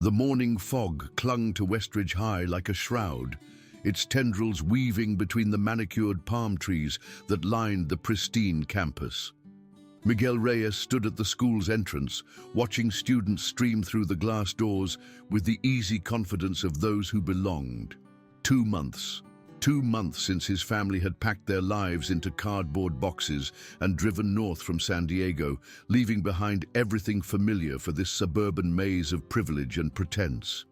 The morning fog clung to Westridge High like a shroud, its tendrils weaving between the manicured palm trees that lined the pristine campus. Miguel Reyes stood at the school's entrance, watching students stream through the glass doors with the easy confidence of those who belonged. 2 months. 2 months since his family had packed their lives into cardboard boxes and driven north from San Diego, leaving behind everything familiar for this suburban maze of privilege and pretense.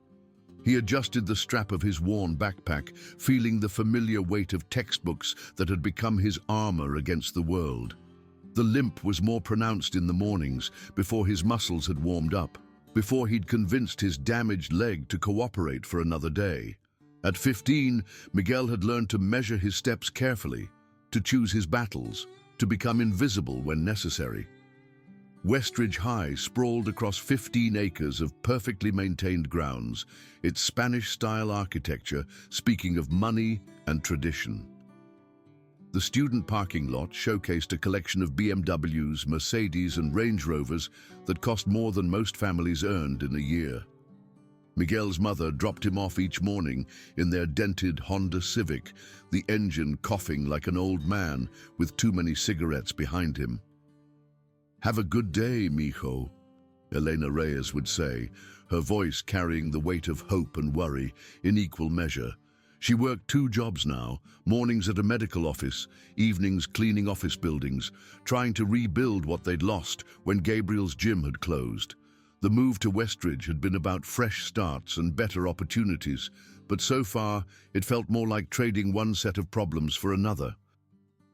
He adjusted the strap of his worn backpack, feeling the familiar weight of textbooks that had become his armor against the world. The limp was more pronounced in the mornings, before his muscles had warmed up, before he'd convinced his damaged leg to cooperate for another day. At 15, Miguel had learned to measure his steps carefully, to choose his battles, to become invisible when necessary. Westridge High sprawled across 15 acres of perfectly maintained grounds, its Spanish-style architecture speaking of money and tradition. The student parking lot showcased a collection of BMWs, Mercedes, and Range Rovers that cost more than most families earned in a year. Miguel's mother dropped him off each morning in their dented Honda Civic, the engine coughing like an old man with too many cigarettes behind him. "Have a good day, mijo," Elena Reyes would say, her voice carrying the weight of hope and worry in equal measure. She worked 2 jobs now, mornings at a medical office, evenings cleaning office buildings, trying to rebuild what they'd lost when Gabriel's gym had closed. The move to Westridge had been about fresh starts and better opportunities, but so far it felt more like trading one set of problems for another.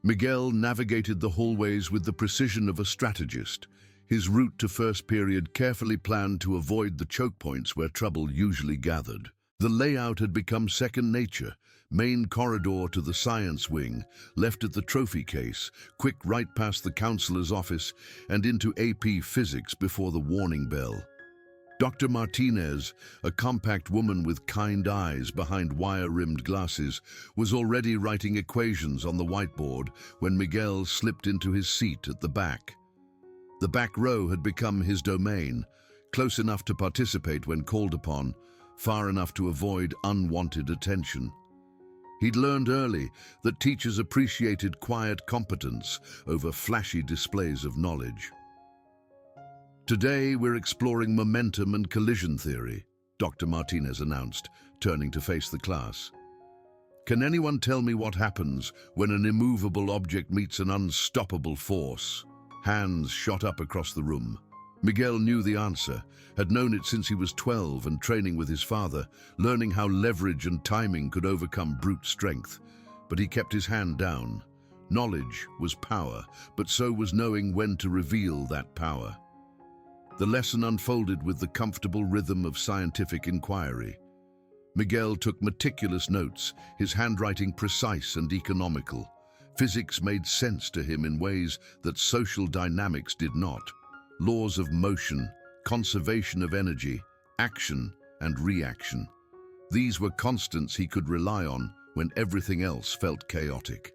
Miguel navigated the hallways with the precision of a strategist, his route to first period carefully planned to avoid the choke points where trouble usually gathered. The layout had become second nature, main corridor to the science wing, left at the trophy case, quick right past the counselor's office, and into AP Physics before the warning bell. Dr. Martinez, a compact woman with kind eyes behind wire-rimmed glasses, was already writing equations on the whiteboard when Miguel slipped into his seat at the back. The back row had become his domain, close enough to participate when called upon, far enough to avoid unwanted attention. He'd learned early that teachers appreciated quiet competence over flashy displays of knowledge. "Today we're exploring momentum and collision theory," Dr. Martinez announced, turning to face the class. "Can anyone tell me what happens when an immovable object meets an unstoppable force?" Hands shot up across the room. Miguel knew the answer, had known it since he was 12 and training with his father, learning how leverage and timing could overcome brute strength. But he kept his hand down. Knowledge was power, but so was knowing when to reveal that power. The lesson unfolded with the comfortable rhythm of scientific inquiry. Miguel took meticulous notes, his handwriting precise and economical. Physics made sense to him in ways that social dynamics did not. Laws of motion, conservation of energy, action and reaction. These were constants he could rely on when everything else felt chaotic.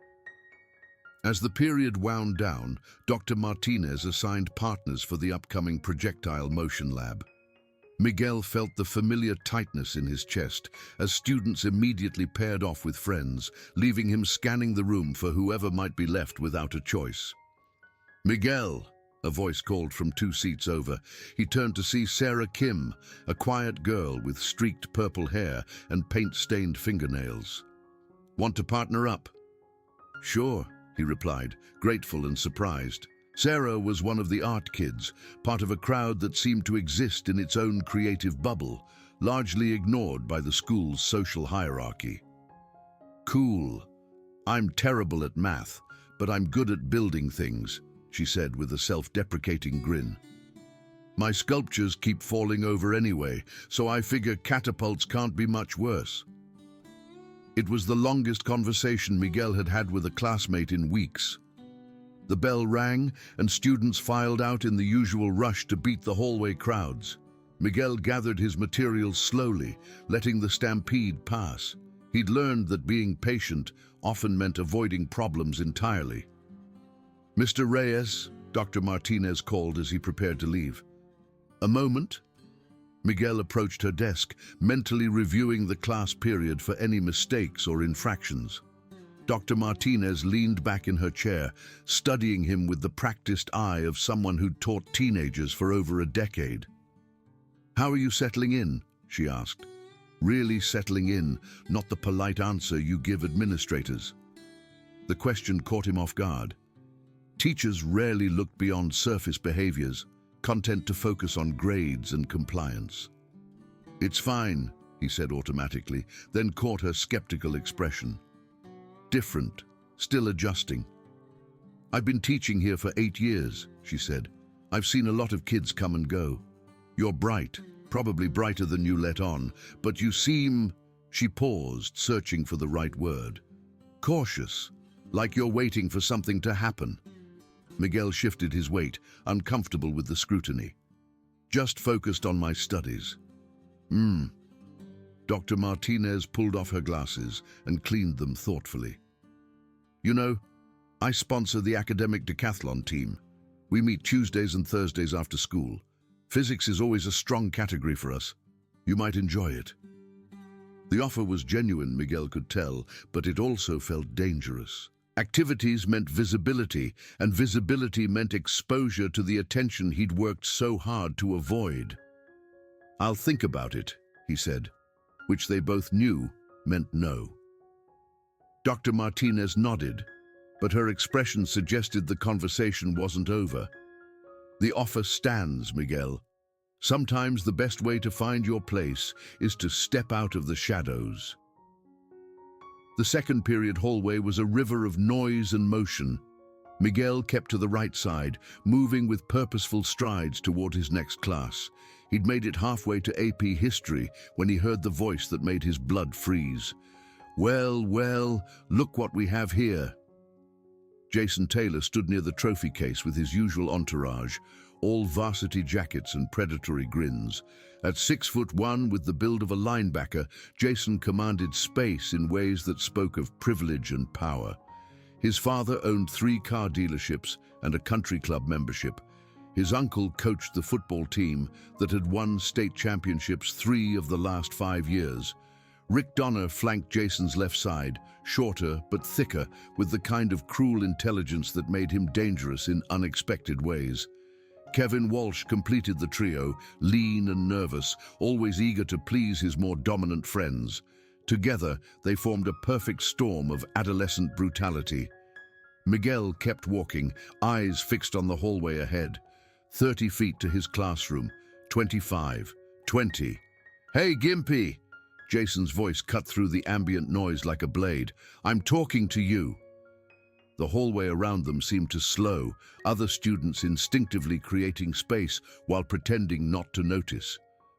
As the period wound down, Dr. Martinez assigned partners for the upcoming projectile motion lab. Miguel felt the familiar tightness in his chest as students immediately paired off with friends, leaving him scanning the room for whoever might be left without a choice. "Miguel," a voice called from 2 seats over. He turned to see Sarah Kim, a quiet girl with streaked purple hair and paint-stained fingernails. "Want to partner up?" "Sure," he replied, grateful and surprised. Sarah was one of the art kids, part of a crowd that seemed to exist in its own creative bubble, largely ignored by the school's social hierarchy. "Cool. I'm terrible at math, but I'm good at building things," she said with a self-deprecating grin. "My sculptures keep falling over anyway, so I figure catapults can't be much worse." It was the longest conversation Miguel had had with a classmate in weeks. The bell rang, and students filed out in the usual rush to beat the hallway crowds. Miguel gathered his materials slowly, letting the stampede pass. He'd learned that being patient often meant avoiding problems entirely. "Mr. Reyes," Dr. Martinez called as he prepared to leave. "A moment?" Miguel approached her desk, mentally reviewing the class period for any mistakes or infractions. Dr. Martinez leaned back in her chair, studying him with the practiced eye of someone who'd taught teenagers for over a decade. "How are you settling in?" she asked. "Really settling in, not the polite answer you give administrators." The question caught him off guard. Teachers rarely looked beyond surface behaviors, content to focus on grades and compliance. "It's fine," he said automatically, then caught her skeptical expression. "Different, still adjusting." "I've been teaching here for 8 years," she said. "I've seen a lot of kids come and go. You're bright, probably brighter than you let on, but you seem—" She paused, searching for the right word. "Cautious, like you're waiting for something to happen." Miguel shifted his weight, uncomfortable with the scrutiny. "Just focused on my studies." Dr. Martinez pulled off her glasses and cleaned them thoughtfully. "You know, I sponsor the academic decathlon team. We meet Tuesdays and Thursdays after school. Physics is always a strong category for us. You might enjoy it." The offer was genuine, Miguel could tell, but it also felt dangerous. Activities meant visibility, and visibility meant exposure to the attention he'd worked so hard to avoid. "I'll think about it," he said, which they both knew meant no. Dr. Martinez nodded, but her expression suggested the conversation wasn't over. "The offer stands, Miguel. Sometimes the best way to find your place is to step out of the shadows." The second period hallway was a river of noise and motion. Miguel kept to the right side, moving with purposeful strides toward his next class. He'd made it halfway to AP History when he heard the voice that made his blood freeze. "Well, well, look what we have here." Jason Taylor stood near the trophy case with his usual entourage, all varsity jackets and predatory grins. At 6'1", with the build of a linebacker, Jason commanded space in ways that spoke of privilege and power. His father owned 3 car dealerships and a country club membership. His uncle coached the football team that had won state championships 3 of the last 5 years. Rick Donner flanked Jason's left side, shorter but thicker, with the kind of cruel intelligence that made him dangerous in unexpected ways. Kevin Walsh completed the trio, lean and nervous, always eager to please his more dominant friends. Together, they formed a perfect storm of adolescent brutality. Miguel kept walking, eyes fixed on the hallway ahead. 30 feet to his classroom, 25, 20. "Hey, Gimpy!" Jason's voice cut through the ambient noise like a blade. "I'm talking to you." The hallway around them seemed to slow, other students instinctively creating space while pretending not to notice.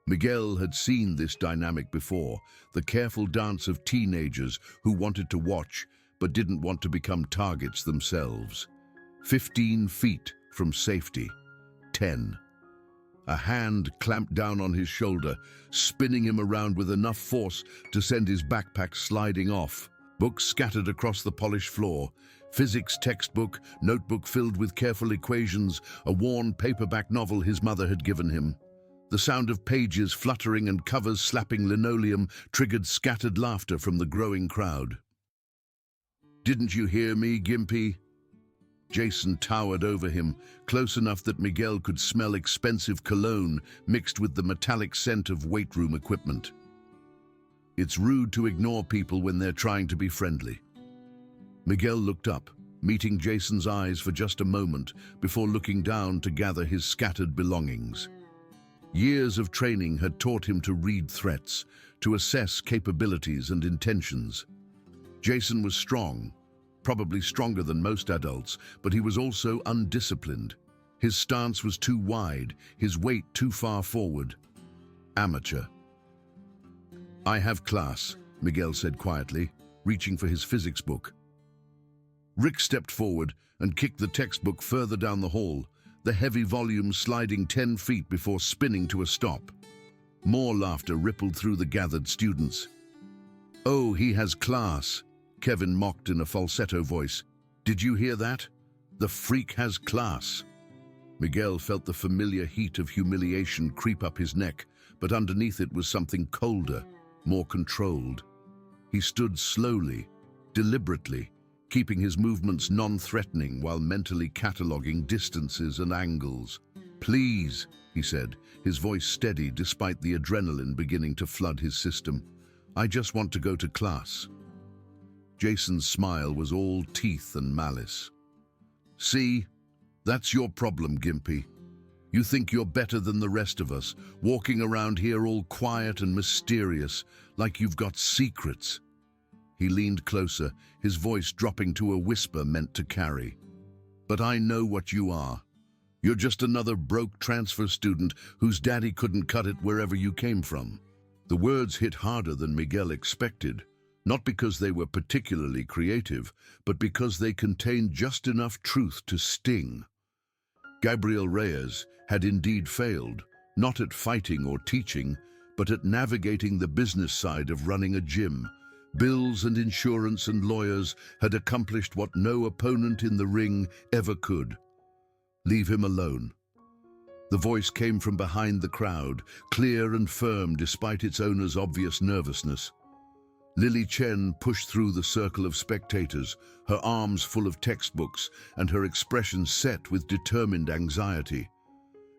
Miguel had seen this dynamic before, the careful dance of teenagers who wanted to watch but didn't want to become targets themselves. 15 feet from safety. 10. A hand clamped down on his shoulder, spinning him around with enough force to send his backpack sliding off. Books scattered across the polished floor. Physics textbook, notebook filled with careful equations, a worn paperback novel his mother had given him. The sound of pages fluttering and covers slapping linoleum triggered scattered laughter from the growing crowd. "Didn't you hear me, Gimpy?" Jason towered over him, close enough that Miguel could smell expensive cologne mixed with the metallic scent of weight room equipment. "It's rude to ignore people when they're trying to be friendly." Miguel looked up, meeting Jason's eyes for just a moment before looking down to gather his scattered belongings. Years of training had taught him to read threats, to assess capabilities and intentions. Jason was strong, probably stronger than most adults, but he was also undisciplined. His stance was too wide, his weight too far forward. Amateur. "I have class," Miguel said quietly, reaching for his physics book. Rick stepped forward and kicked the textbook further down the hall, the heavy volume sliding 10 feet before spinning to a stop. More laughter rippled through the gathered students. "Oh, he has class," Kevin mocked in a falsetto voice. "Did you hear that? The freak has class." Miguel felt the familiar heat of humiliation creep up his neck, but underneath it was something colder, more controlled. He stood slowly, deliberately, keeping his movements non-threatening while mentally cataloguing distances and angles. "Please," he said, his voice steady despite the adrenaline beginning to flood his system. "I just want to go to class." Jason's smile was all teeth and malice. "See, that's your problem, Gimpy. You think you're better than the rest of us, walking around here all quiet and mysterious, like you've got secrets." He leaned closer, his voice dropping to a whisper meant to carry. "But I know what you are. You're just another broke transfer student whose daddy couldn't cut it wherever you came from." The words hit harder than Miguel expected, not because they were particularly creative, but because they contained just enough truth to sting. Gabriel Reyes had indeed failed, not at fighting or teaching, but at navigating the business side of running a gym. Bills and insurance and lawyers had accomplished what no opponent in the ring ever could. "Leave him alone." The voice came from behind the crowd, clear and firm despite its owner's obvious nervousness. Lily Chen pushed through the circle of spectators, her arms full of textbooks and her expression set with determined anxiety.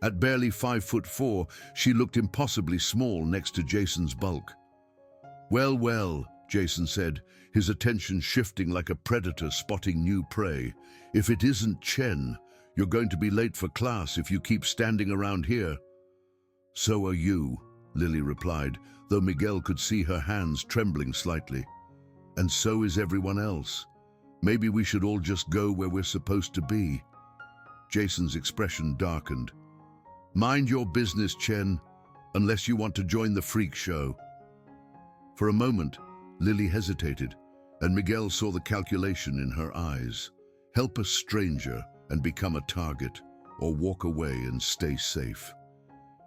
At barely 5'4", she looked impossibly small next to Jason's bulk. "Well, well," Jason said, his attention shifting like a predator spotting new prey. "If it isn't Chen, you're going to be late for class if you keep standing around here." "So are you," Lily replied, though Miguel could see her hands trembling slightly. "And so is everyone else. Maybe we should all just go where we're supposed to be." Jason's expression darkened. "Mind your business, Chen, unless you want to join the freak show." For a moment, Lily hesitated, and Miguel saw the calculation in her eyes. Help a stranger and become a target, or walk away and stay safe.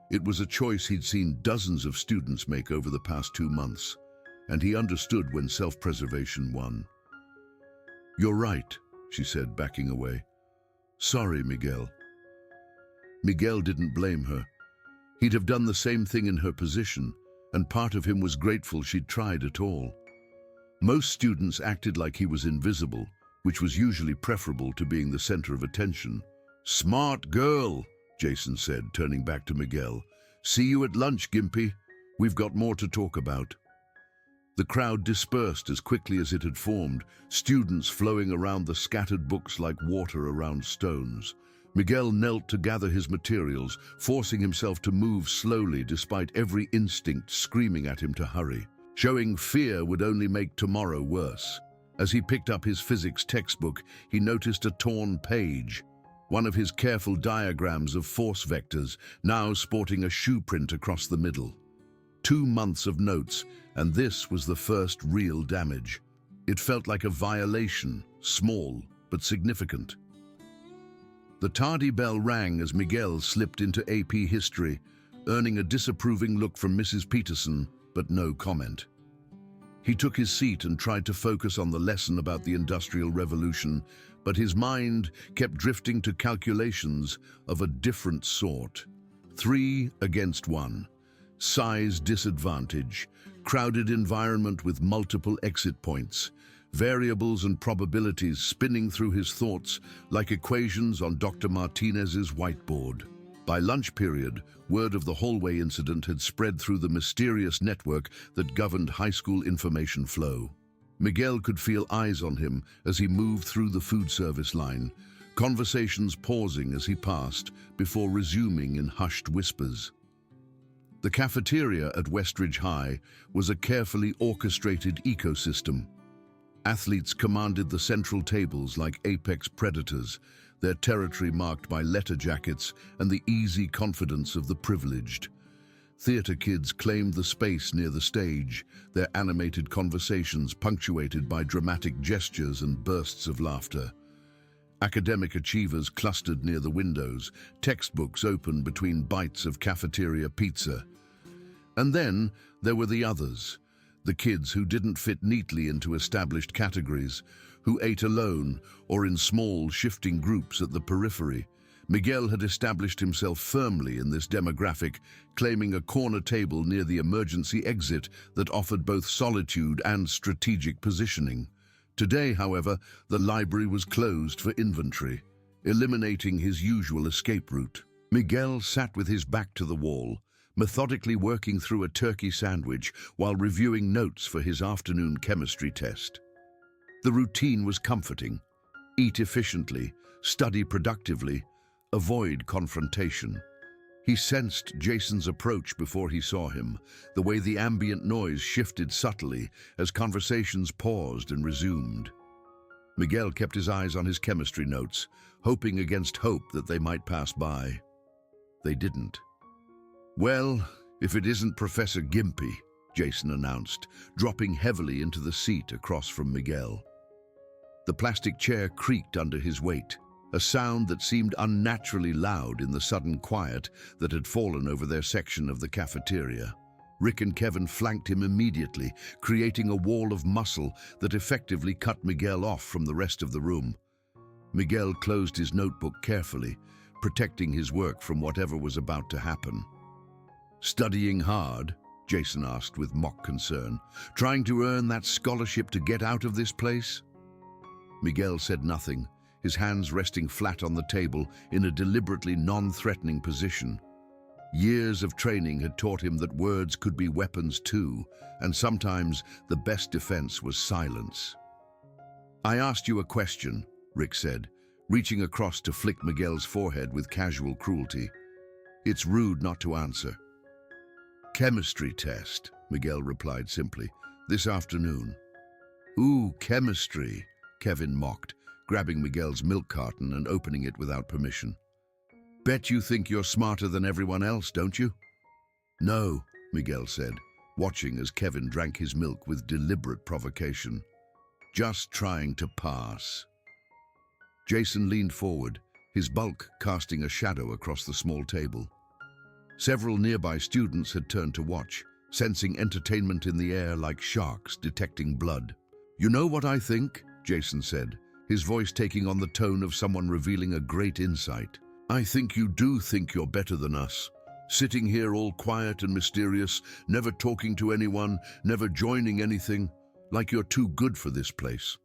It was a choice he'd seen dozens of students make over the past 2 months, and he understood when self-preservation won. "You're right," she said, backing away. "Sorry, Miguel." Miguel didn't blame her. He'd have done the same thing in her position, and part of him was grateful she'd tried at all. Most students acted like he was invisible, which was usually preferable to being the center of attention. "Smart girl," Jason said, turning back to Miguel. "See you at lunch, Gimpy. We've got more to talk about." The crowd dispersed as quickly as it had formed, students flowing around the scattered books like water around stones. Miguel knelt to gather his materials, forcing himself to move slowly despite every instinct screaming at him to hurry. Showing fear would only make tomorrow worse. As he picked up his physics textbook, he noticed a torn page, one of his careful diagrams of force vectors, now sporting a shoe print across the middle. 2 months of notes, and this was the first real damage. It felt like a violation, small but significant. The tardy bell rang as Miguel slipped into AP history, earning a disapproving look from Mrs. Peterson, but no comment. He took his seat and tried to focus on the lesson about the Industrial Revolution, but his mind kept drifting to calculations of a different sort. 3 against 1. Size disadvantage. Crowded environment with multiple exit points. Variables and probabilities spinning through his thoughts like equations on Dr. Martinez's whiteboard. By lunch period, word of the hallway incident had spread through the mysterious network that governed high school information flow. Miguel could feel eyes on him as he moved through the food service line, conversations pausing as he passed before resuming in hushed whispers. The cafeteria at Westridge High was a carefully orchestrated ecosystem. Athletes commanded the central tables like apex predators, their territory marked by letter jackets and the easy confidence of the privileged. Theater kids claimed the space near the stage, their animated conversations punctuated by dramatic gestures and bursts of laughter. Academic achievers clustered near the windows, textbooks open between bites of cafeteria pizza. And then there were the others, the kids who didn't fit neatly into established categories, who ate alone or in small, shifting groups at the periphery, Miguel had established himself firmly in this demographic, claiming a corner table near the emergency exit that offered both solitude and strategic positioning. Today, however, the library was closed for inventory, eliminating his usual escape route. Miguel sat with his back to the wall, methodically working through a turkey sandwich while reviewing notes for his afternoon chemistry test. The routine was comforting. Eat efficiently, study productively, avoid confrontation. He sensed Jason's approach before he saw him, the way the ambient noise shifted subtly as conversations paused and resumed. Miguel kept his eyes on his chemistry notes, hoping against hope that they might pass by. They didn't. "Well, if it isn't Professor Gimpy," Jason announced, dropping heavily into the seat across from Miguel. The plastic chair creaked under his weight, a sound that seemed unnaturally loud in the sudden quiet that had fallen over their section of the cafeteria. Rick and Kevin flanked him immediately, creating a wall of muscle that effectively cut Miguel off from the rest of the room. Miguel closed his notebook carefully, protecting his work from whatever was about to happen. "Studying hard?" Jason asked with mock concern. "Trying to earn that scholarship to get out of this place?" Miguel said nothing, his hands resting flat on the table in a deliberately non-threatening position. Years of training had taught him that words could be weapons too, and sometimes the best defense was silence. "I asked you a question," Rick said, reaching across to flick Miguel's forehead with casual cruelty. "It's rude not to answer." "Chemistry test," Miguel replied simply. "This afternoon." "Ooh, chemistry," Kevin mocked, grabbing Miguel's milk carton and opening it without permission. "Bet you think you're smarter than everyone else, don't you?" "No," Miguel said, watching as Kevin drank his milk with deliberate provocation. "Just trying to pass." Jason leaned forward, his bulk casting a shadow across the small table. Several nearby students had turned to watch, sensing entertainment in the air like sharks detecting blood. "You know what I think?" Jason said, his voice taking on the tone of someone revealing a great insight. "I think you do think you're better than us. Sitting here all quiet and mysterious, never talking to anyone, never joining anything, like you're too good for this place."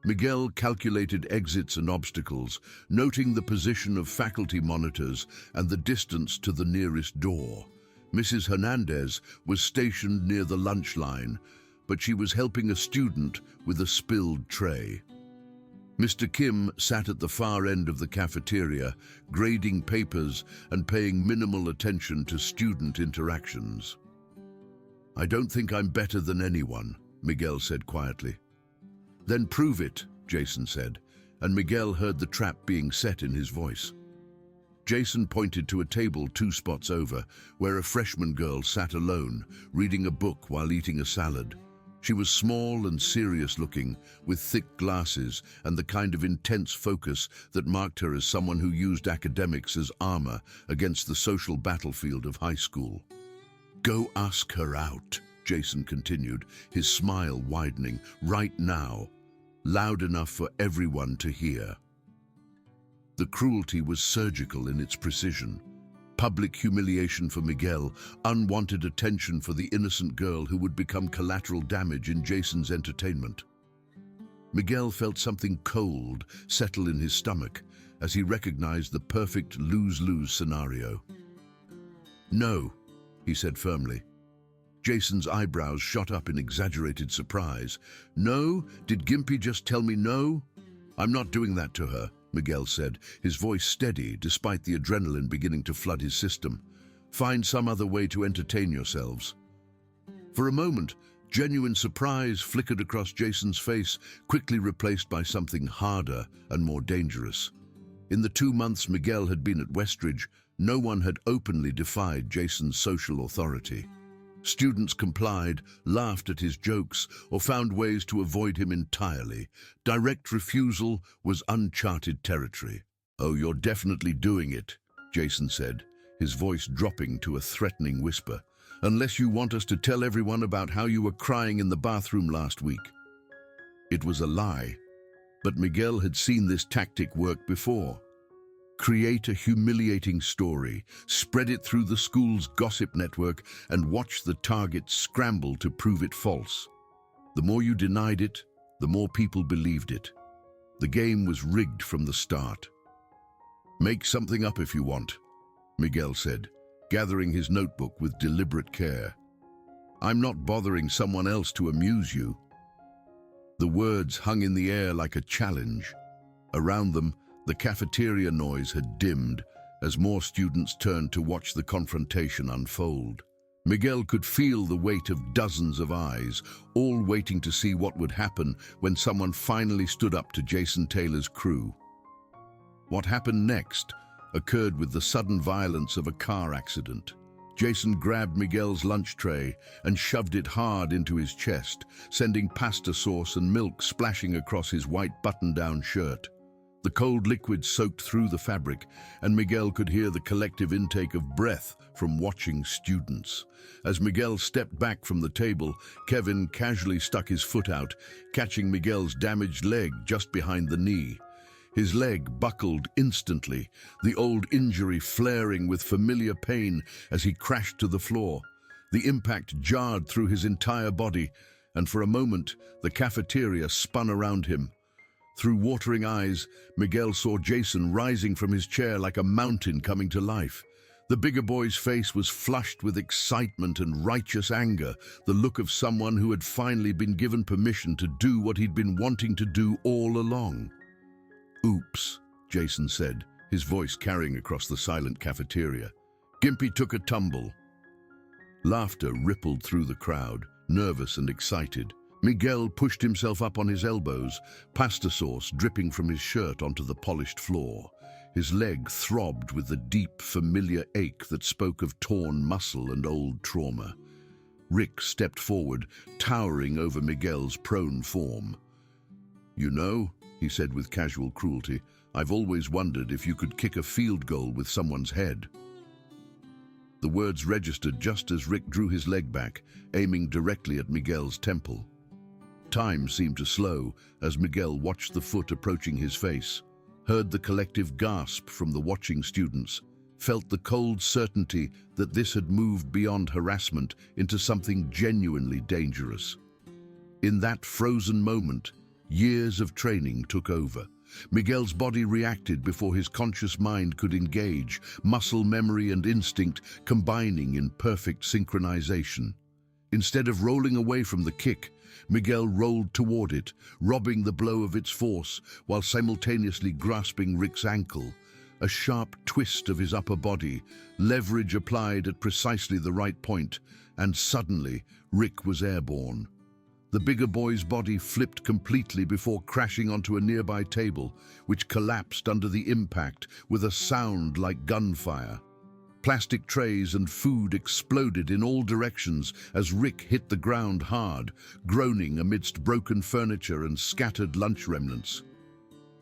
Miguel calculated exits and obstacles, noting the position of faculty monitors and the distance to the nearest door. Mrs. Hernandez was stationed near the lunch line, but she was helping a student with a spilled tray. Mr. Kim sat at the far end of the cafeteria, grading papers and paying minimal attention to student interactions. "I don't think I'm better than anyone," Miguel said quietly. "Then prove it," Jason said, and Miguel heard the trap being set in his voice. Jason pointed to a table 2 spots over, where a freshman girl sat alone, reading a book while eating a salad. She was small and serious-looking, with thick glasses and the kind of intense focus that marked her as someone who used academics as armor against the social battlefield of high school. "Go ask her out," Jason continued, his smile widening. "Right now, loud enough for everyone to hear." The cruelty was surgical in its precision. Public humiliation for Miguel, unwanted attention for the innocent girl who would become collateral damage in Jason's entertainment. Miguel felt something cold settle in his stomach as he recognized the perfect lose-lose scenario. "No," he said firmly. Jason's eyebrows shot up in exaggerated surprise. "No? Did Gimpy just tell me no?" "I'm not doing that to her," Miguel said, his voice steady despite the adrenaline beginning to flood his system. "Find some other way to entertain yourselves." For a moment, genuine surprise flickered across Jason's face, quickly replaced by something harder and more dangerous. In the 2 months Miguel had been at Westridge, no one had openly defied Jason's social authority. Students complied, laughed at his jokes, or found ways to avoid him entirely. Direct refusal was uncharted territory. "Oh, you're definitely doing it," Jason said, his voice dropping to a threatening whisper. "Unless you want us to tell everyone about how you were crying in the bathroom last week." It was a lie, but Miguel had seen this tactic work before. Create a humiliating story, spread it through the school's gossip network, and watch the target scramble to prove it false. The more you denied it, the more people believed it. The game was rigged from the start. "Make something up if you want," Miguel said, gathering his notebook with deliberate care. "I'm not bothering someone else to amuse you." The words hung in the air like a challenge. Around them, the cafeteria noise had dimmed as more students turned to watch the confrontation unfold. Miguel could feel the weight of dozens of eyes, all waiting to see what would happen when someone finally stood up to Jason Taylor's crew. What happened next occurred with the sudden violence of a car accident. Jason grabbed Miguel's lunch tray and shoved it hard into his chest, sending pasta sauce and milk splashing across his white button-down shirt. The cold liquid soaked through the fabric, and Miguel could hear the collective intake of breath from watching students. As Miguel stepped back from the table, Kevin casually stuck his foot out, catching Miguel's damaged leg just behind the knee. His leg buckled instantly, the old injury flaring with familiar pain as he crashed to the floor. The impact jarred through his entire body, and for a moment, the cafeteria spun around him. Through watering eyes, Miguel saw Jason rising from his chair like a mountain coming to life. The bigger boy's face was flushed with excitement and righteous anger, the look of someone who had finally been given permission to do what he'd been wanting to do all along. "Oops," Jason said, his voice carrying across the silent cafeteria. Gimpy took a tumble. Laughter rippled through the crowd, nervous and excited. Miguel pushed himself up on his elbows, pasta sauce dripping from his shirt onto the polished floor. His leg throbbed with the deep, familiar ache that spoke of torn muscle and old trauma. Rick stepped forward, towering over Miguel's prone form. "You know," he said with casual cruelty, "I've always wondered if you could kick a field goal with someone's head." The words registered just as Rick drew his leg back, aiming directly at Miguel's temple. Time seemed to slow as Miguel watched the foot approaching his face, heard the collective gasp from the watching students, felt the cold certainty that this had moved beyond harassment into something genuinely dangerous. In that frozen moment, years of training took over. Miguel's body reacted before his conscious mind could engage, muscle memory and instinct combining in perfect synchronization. Instead of rolling away from the kick, Miguel rolled toward it, robbing the blow of its force while simultaneously grasping Rick's ankle. A sharp twist of his upper body, leverage applied at precisely the right point, and suddenly Rick was airborne. The bigger boy's body flipped completely before crashing onto a nearby table, which collapsed under the impact with a sound like gunfire. Plastic trays and food exploded in all directions as Rick hit the ground hard, groaning amidst broken furniture and scattered lunch remnants.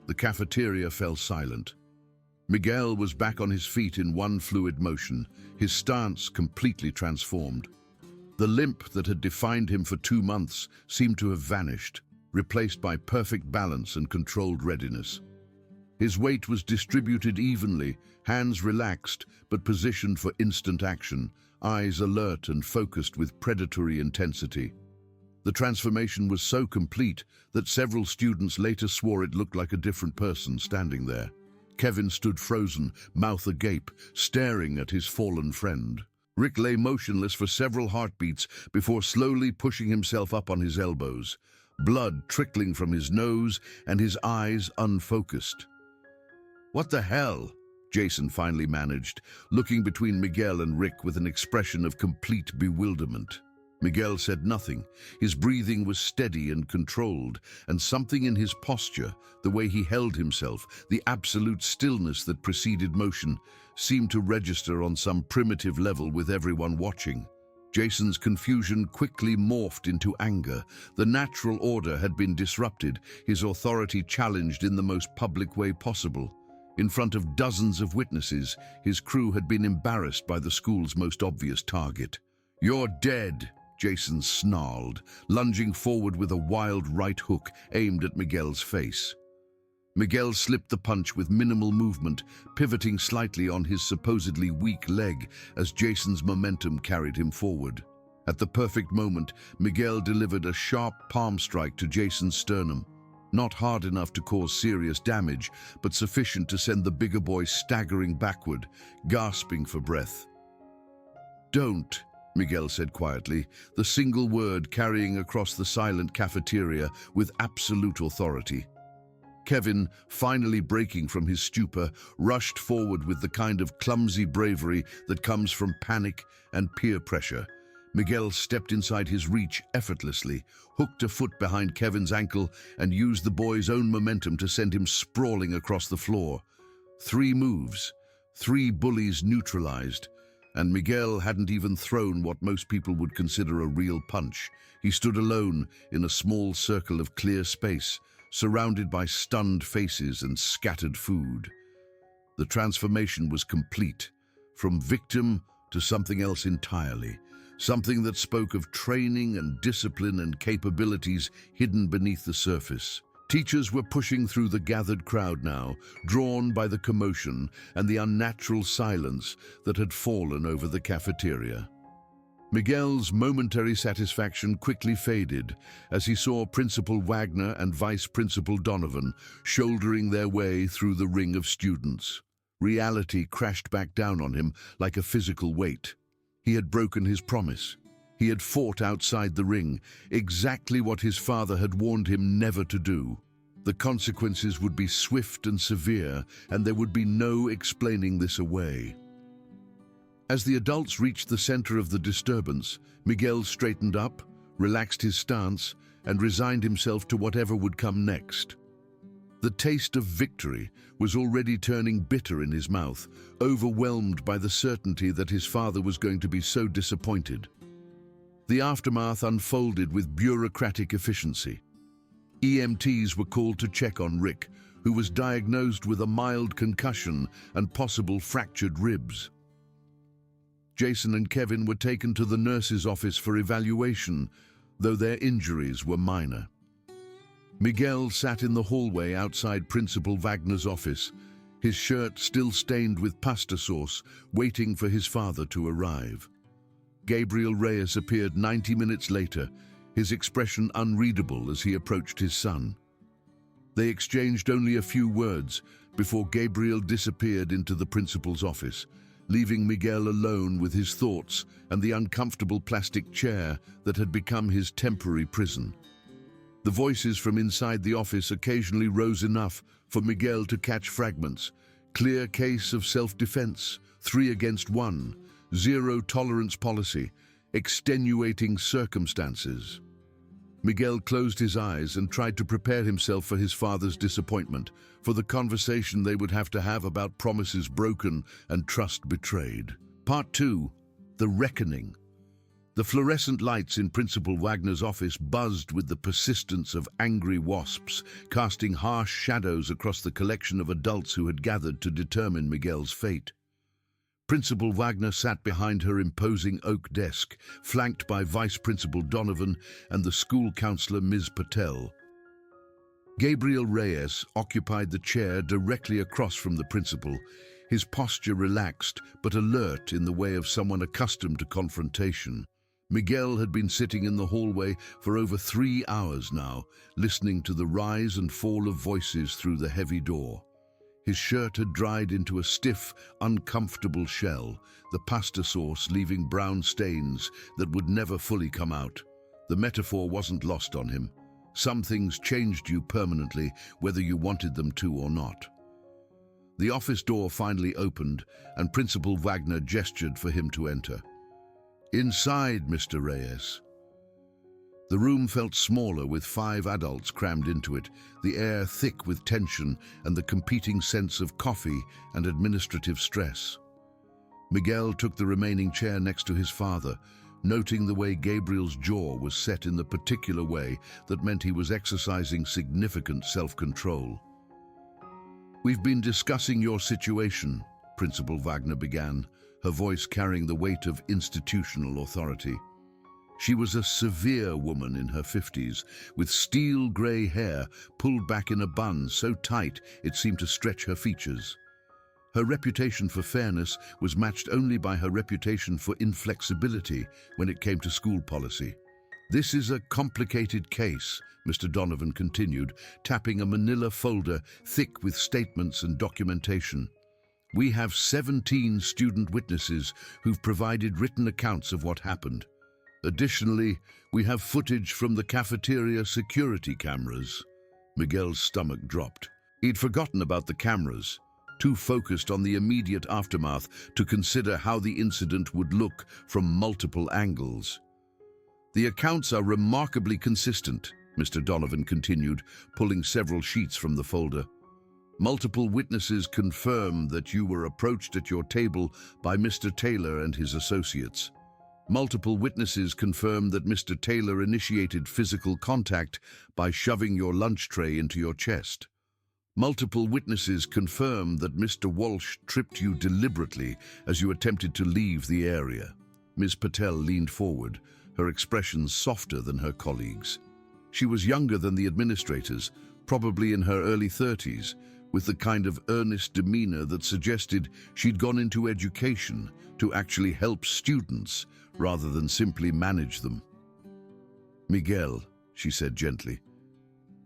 The cafeteria fell silent. Miguel was back on his feet in one fluid motion, his stance completely transformed. The limp that had defined him for 2 months seemed to have vanished, replaced by perfect balance and controlled readiness. His weight was distributed evenly, hands relaxed but positioned for instant action, eyes alert and focused with predatory intensity. The transformation was so complete that several students later swore it looked like a different person standing there. Kevin stood frozen, mouth agape, staring at his fallen friend. Rick lay motionless for several heartbeats before slowly pushing himself up on his elbows, blood trickling from his nose and his eyes unfocused. "What the hell?" Jason finally managed, looking between Miguel and Rick with an expression of complete bewilderment. Miguel said nothing. His breathing was steady and controlled, and something in his posture, the way he held himself, the absolute stillness that preceded motion, seemed to register on some primitive level with everyone watching. Jason's confusion quickly morphed into anger. The natural order had been disrupted, his authority challenged in the most public way possible. In front of dozens of witnesses, his crew had been embarrassed by the school's most obvious target. "You're dead," Jason snarled, lunging forward with a wild right hook aimed at Miguel's face. Miguel slipped the punch with minimal movement, pivoting slightly on his supposedly weak leg as Jason's momentum carried him forward. At the perfect moment, Miguel delivered a sharp palm strike to Jason's sternum. Not hard enough to cause serious damage, but sufficient to send the bigger boy staggering backward, gasping for breath. "Don't," Miguel said quietly, the single word carrying across the silent cafeteria with absolute authority. Kevin, finally breaking from his stupor, rushed forward with the kind of clumsy bravery that comes from panic and peer pressure. Miguel stepped inside his reach effortlessly, hooked a foot behind Kevin's ankle, and used the boy's own momentum to send him sprawling across the floor. 3 moves, 3 bullies neutralized, and Miguel hadn't even thrown what most people would consider a real punch. He stood alone in a small circle of clear space, surrounded by stunned faces and scattered food. The transformation was complete, from victim to something else entirely, something that spoke of training and discipline and capabilities hidden beneath the surface. Teachers were pushing through the gathered crowd now, drawn by the commotion and the unnatural silence that had fallen over the cafeteria. Miguel's momentary satisfaction quickly faded as he saw Principal Wagner and Vice Principal Donovan shouldering their way through the ring of students. Reality crashed back down on him like a physical weight. He had broken his promise. He had fought outside the ring, exactly what his father had warned him never to do. The consequences would be swift and severe, and there would be no explaining this away. As the adults reached the center of the disturbance, Miguel straightened up, relaxed his stance, and resigned himself to whatever would come next. The taste of victory was already turning bitter in his mouth, overwhelmed by the certainty that his father was going to be so disappointed. The aftermath unfolded with bureaucratic efficiency. EMTs were called to check on Rick, who was diagnosed with a mild concussion and possible fractured ribs. Jason and Kevin were taken to the nurse's office for evaluation, though their injuries were minor. Miguel sat in the hallway outside Principal Wagner's office, his shirt still stained with pasta sauce, waiting for his father to arrive. Gabriel Reyes appeared 90 minutes later, his expression unreadable as he approached his son. They exchanged only a few words before Gabriel disappeared into the principal's office, leaving Miguel alone with his thoughts and the uncomfortable plastic chair that had become his temporary prison. The voices from inside the office occasionally rose enough for Miguel to catch fragments. Clear case of self-defense, 3 against 1, zero tolerance policy, extenuating circumstances. Miguel closed his eyes and tried to prepare himself for his father's disappointment, for the conversation they would have to have about promises broken and trust betrayed. Part 2. The Reckoning. The fluorescent lights in Principal Wagner's office buzzed with the persistence of angry wasps, casting harsh shadows across the collection of adults who had gathered to determine Miguel's fate. Principal Wagner sat behind her imposing oak desk, flanked by Vice Principal Donovan and the school counselor Ms. Patel. Gabriel Reyes occupied the chair directly across from the principal, his posture relaxed but alert in the way of someone accustomed to confrontation. Miguel had been sitting in the hallway for over 3 hours now, listening to the rise and fall of voices through the heavy door. His shirt had dried into a stiff, uncomfortable shell, the pasta sauce leaving brown stains that would never fully come out. The metaphor wasn't lost on him. Some things changed you permanently, whether you wanted them to or not. The office door finally opened, and Principal Wagner gestured for him to enter. "Inside, Mr. Reyes." The room felt smaller with 5 adults crammed into it, the air thick with tension and the competing sense of coffee and administrative stress. Miguel took the remaining chair next to his father, noting the way Gabriel's jaw was set in the particular way that meant he was exercising significant self-control. "We've been discussing your situation," Principal Wagner began, her voice carrying the weight of institutional authority. She was a severe woman in her 50s, with steel grey hair pulled back in a bun so tight it seemed to stretch her features. Her reputation for fairness was matched only by her reputation for inflexibility when it came to school policy. "This is a complicated case," Mr. Donovan continued, tapping a manila folder thick with statements and documentation. "We have 17 student witnesses who've provided written accounts of what happened. Additionally, we have footage from the cafeteria security cameras." Miguel's stomach dropped. He'd forgotten about the cameras, too focused on the immediate aftermath to consider how the incident would look from multiple angles. "The accounts are remarkably consistent," Mr. Donovan continued, pulling several sheets from the folder. "Multiple witnesses confirm that you were approached at your table by Mr. Taylor and his associates. Multiple witnesses confirm that Mr. Taylor initiated physical contact by shoving your lunch tray into your chest. Multiple witnesses confirm that Mr. Walsh tripped you deliberately as you attempted to leave the area." Ms. Patel leaned forward, her expression softer than her colleagues. She was younger than the administrators, probably in her early 30s, with the kind of earnest demeanor that suggested she'd gone into education to actually help students rather than simply manage them. "Miguel," she said gently,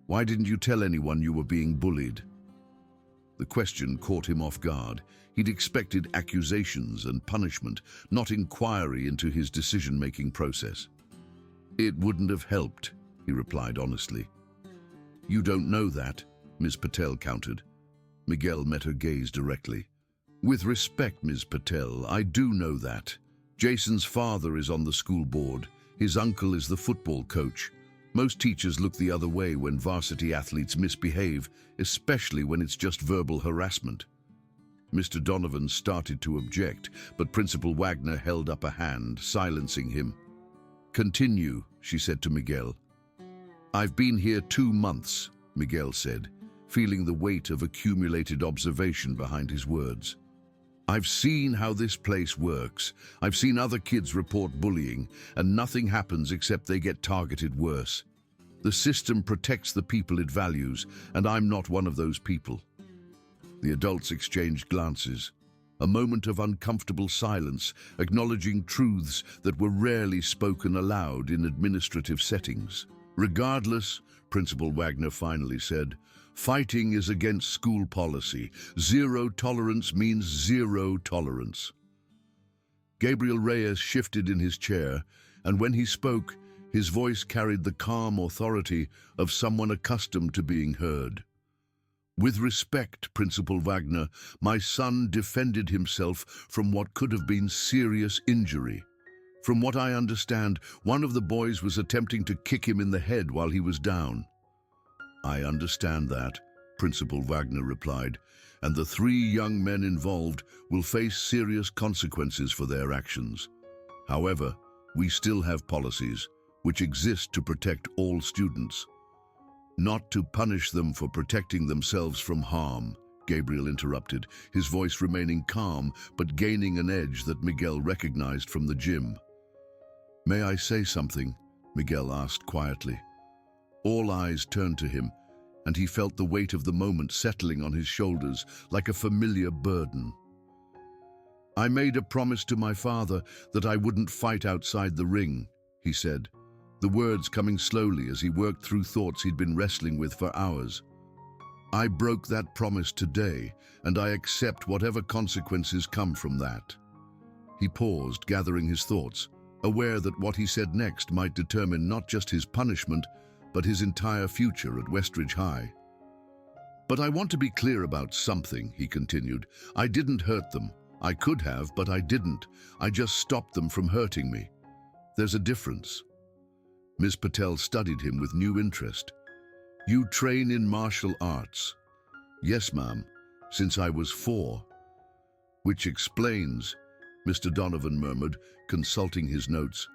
"why didn't you tell anyone you were being bullied?" The question caught him off guard. He'd expected accusations and punishment, not inquiry into his decision-making process. "It wouldn't have helped," he replied honestly. "You don't know that," Ms. Patel countered. Miguel met her gaze directly. "With respect, Ms. Patel, I do know that. Jason's father is on the school board. His uncle is the football coach. Most teachers look the other way when varsity athletes misbehave, especially when it's just verbal harassment." Mr. Donovan started to object, but Principal Wagner held up a hand, silencing him. "Continue," she said to Miguel. "I've been here 2 months," Miguel said, feeling the weight of accumulated observation behind his words. "I've seen how this place works. I've seen other kids report bullying, and nothing happens except they get targeted worse. The system protects the people it values, and I'm not one of those people." The adults exchanged glances, a moment of uncomfortable silence, acknowledging truths that were rarely spoken aloud in administrative settings. "Regardless," Principal Wagner finally said, "fighting is against school policy. Zero tolerance means zero tolerance." Gabriel Reyes shifted in his chair, and when he spoke, his voice carried the calm authority of someone accustomed to being heard. "With respect, Principal Wagner, my son defended himself from what could have been serious injury. From what I understand, one of the boys was attempting to kick him in the head while he was down." "I understand that," Principal Wagner replied, "and the 3 young men involved will face serious consequences for their actions. However, we still have policies which exist to protect all students." "Not to punish them for protecting themselves from harm," Gabriel interrupted, his voice remaining calm but gaining an edge that Miguel recognized from the gym. "May I say something?" Miguel asked quietly. All eyes turned to him, and he felt the weight of the moment settling on his shoulders like a familiar burden. "I made a promise to my father that I wouldn't fight outside the ring," he said, the words coming slowly as he worked through thoughts he'd been wrestling with for hours. "I broke that promise today, and I accept whatever consequences come from that." He paused, gathering his thoughts, aware that what he said next might determine not just his punishment, but his entire future at Westridge High. "But I want to be clear about something," he continued. "I didn't hurt them. I could have, but I didn't. I just stopped them from hurting me. There's a difference." Ms. Patel studied him with new interest. "You train in martial arts?" "Yes, ma'am, since I was 4. "Which explains," Mr. Donovan murmured, consulting his notes,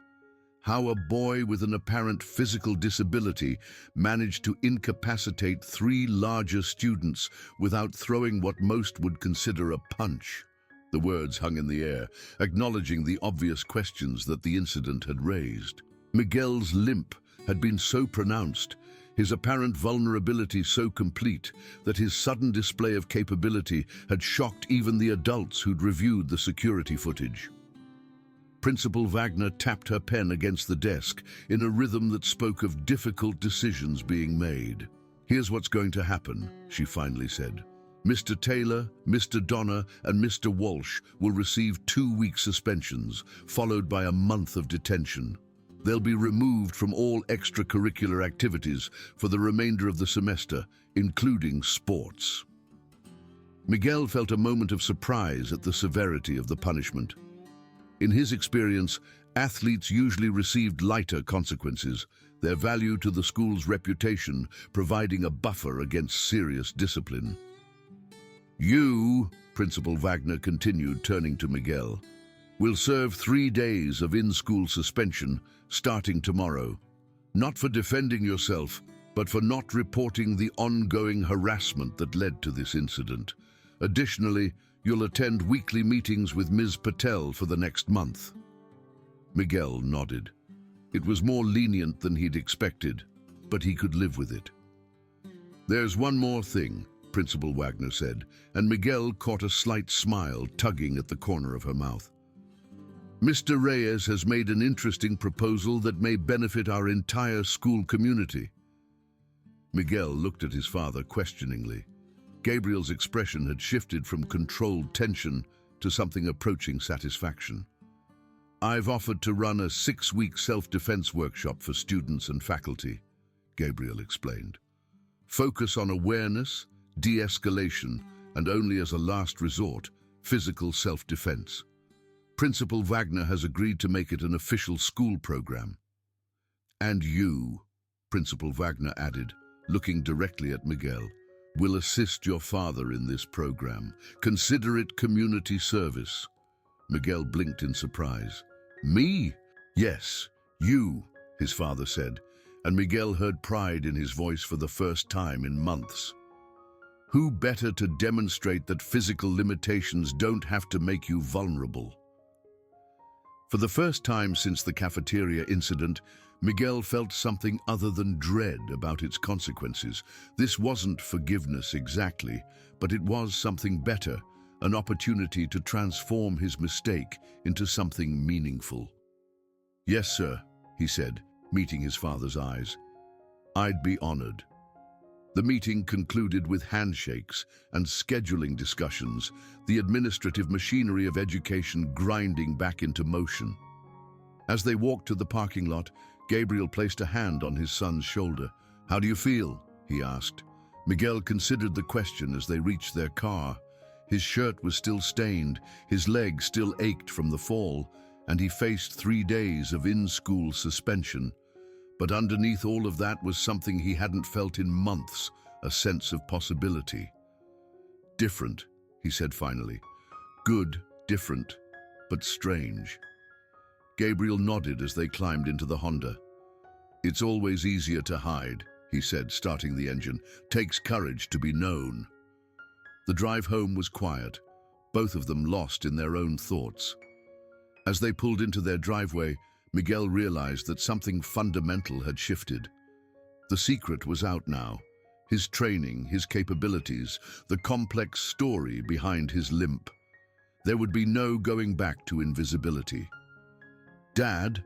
"how a boy with an apparent physical disability managed to incapacitate 3 larger students without throwing what most would consider a punch." The words hung in the air, acknowledging the obvious questions that the incident had raised. Miguel's limp had been so pronounced, his apparent vulnerability so complete, that his sudden display of capability had shocked even the adults who'd reviewed the security footage. Principal Wagner tapped her pen against the desk in a rhythm that spoke of difficult decisions being made. "Here's what's going to happen," she finally said. "Mr. Taylor, Mr. Donner, and Mr. Walsh will receive 2-week suspensions, followed by a month of detention. They'll be removed from all extracurricular activities for the remainder of the semester, including sports." Miguel felt a moment of surprise at the severity of the punishment. In his experience, athletes usually received lighter consequences, their value to the school's reputation providing a buffer against serious discipline. "You," Principal Wagner continued, turning to Miguel, "will serve 3 days of in-school suspension starting tomorrow. Not for defending yourself, but for not reporting the ongoing harassment that led to this incident. Additionally, you'll attend weekly meetings with Ms. Patel for the next month." Miguel nodded. It was more lenient than he'd expected, but he could live with it. "There's one more thing," Principal Wagner said, and Miguel caught a slight smile tugging at the corner of her mouth. "Mr. Reyes has made an interesting proposal that may benefit our entire school community." Miguel looked at his father questioningly. Gabriel's expression had shifted from controlled tension to something approaching satisfaction. "I've offered to run a 6-week self-defense workshop for students and faculty," Gabriel explained. "Focus on awareness, de-escalation, and only as a last resort, physical self-defense. Principal Wagner has agreed to make it an official school program." "And you," Principal Wagner added, looking directly at Miguel, "will assist your father in this program. Consider it community service." Miguel blinked in surprise. "Me?" "Yes, you," his father said, and Miguel heard pride in his voice for the first time in months. Who better to demonstrate that physical limitations don't have to make you vulnerable? For the first time since the cafeteria incident, Miguel felt something other than dread about its consequences. This wasn't forgiveness exactly, but it was something better, an opportunity to transform his mistake into something meaningful. "Yes, sir," he said, meeting his father's eyes. "I'd be honored." The meeting concluded with handshakes and scheduling discussions, the administrative machinery of education grinding back into motion. As they walked to the parking lot, Gabriel placed a hand on his son's shoulder. "How do you feel?" he asked. Miguel considered the question as they reached their car. His shirt was still stained, his leg still ached from the fall, and he faced 3 days of in-school suspension. But underneath all of that was something he hadn't felt in months, a sense of possibility. "Different," he said finally. "Good, different, but strange." Gabriel nodded as they climbed into the Honda. "It's always easier to hide," he said, starting the engine. "Takes courage to be known." The drive home was quiet, both of them lost in their own thoughts. As they pulled into their driveway, Miguel realized that something fundamental had shifted. The secret was out now. His training, his capabilities, the complex story behind his limp. There would be no going back to invisibility. "Dad,"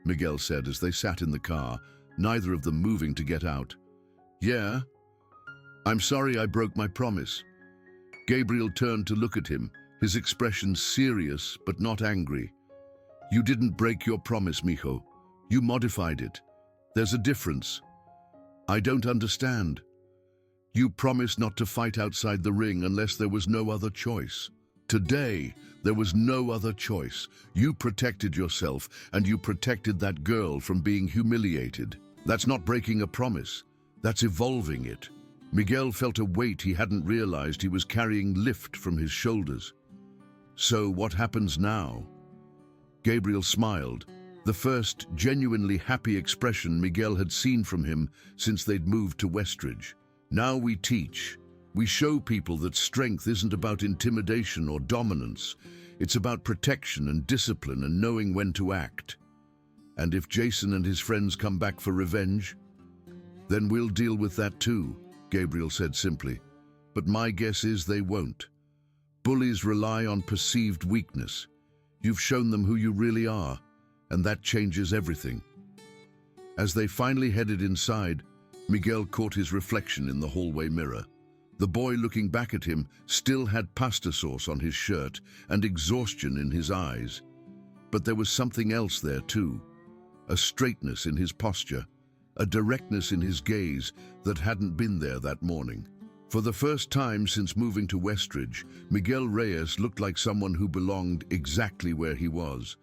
Miguel said as they sat in the car, neither of them moving to get out. "Yeah? I'm sorry I broke my promise." Gabriel turned to look at him, his expression serious but not angry. "You didn't break your promise, mijo. You modified it. There's a difference." "I don't understand." "You promised not to fight outside the ring unless there was no other choice. Today, there was no other choice. You protected yourself, and you protected that girl from being humiliated. That's not breaking a promise. That's evolving it." Miguel felt a weight he hadn't realized he was carrying lift from his shoulders. "So what happens now?" Gabriel smiled, the first genuinely happy expression Miguel had seen from him since they'd moved to Westridge. "Now we teach. We show people that strength isn't about intimidation or dominance. It's about protection and discipline and knowing when to act." And if Jason and his friends come back for revenge, then we'll deal with that too, Gabriel said simply. But my guess is they won't. Bullies rely on perceived weakness. You've shown them who you really are, and that changes everything. As they finally headed inside, Miguel caught his reflection in the hallway mirror. The boy looking back at him still had pasta sauce on his shirt and exhaustion in his eyes. But there was something else there too. A straightness in his posture, a directness in his gaze that hadn't been there that morning. For the first time since moving to Westridge, Miguel Reyes looked like someone who belonged exactly where he was.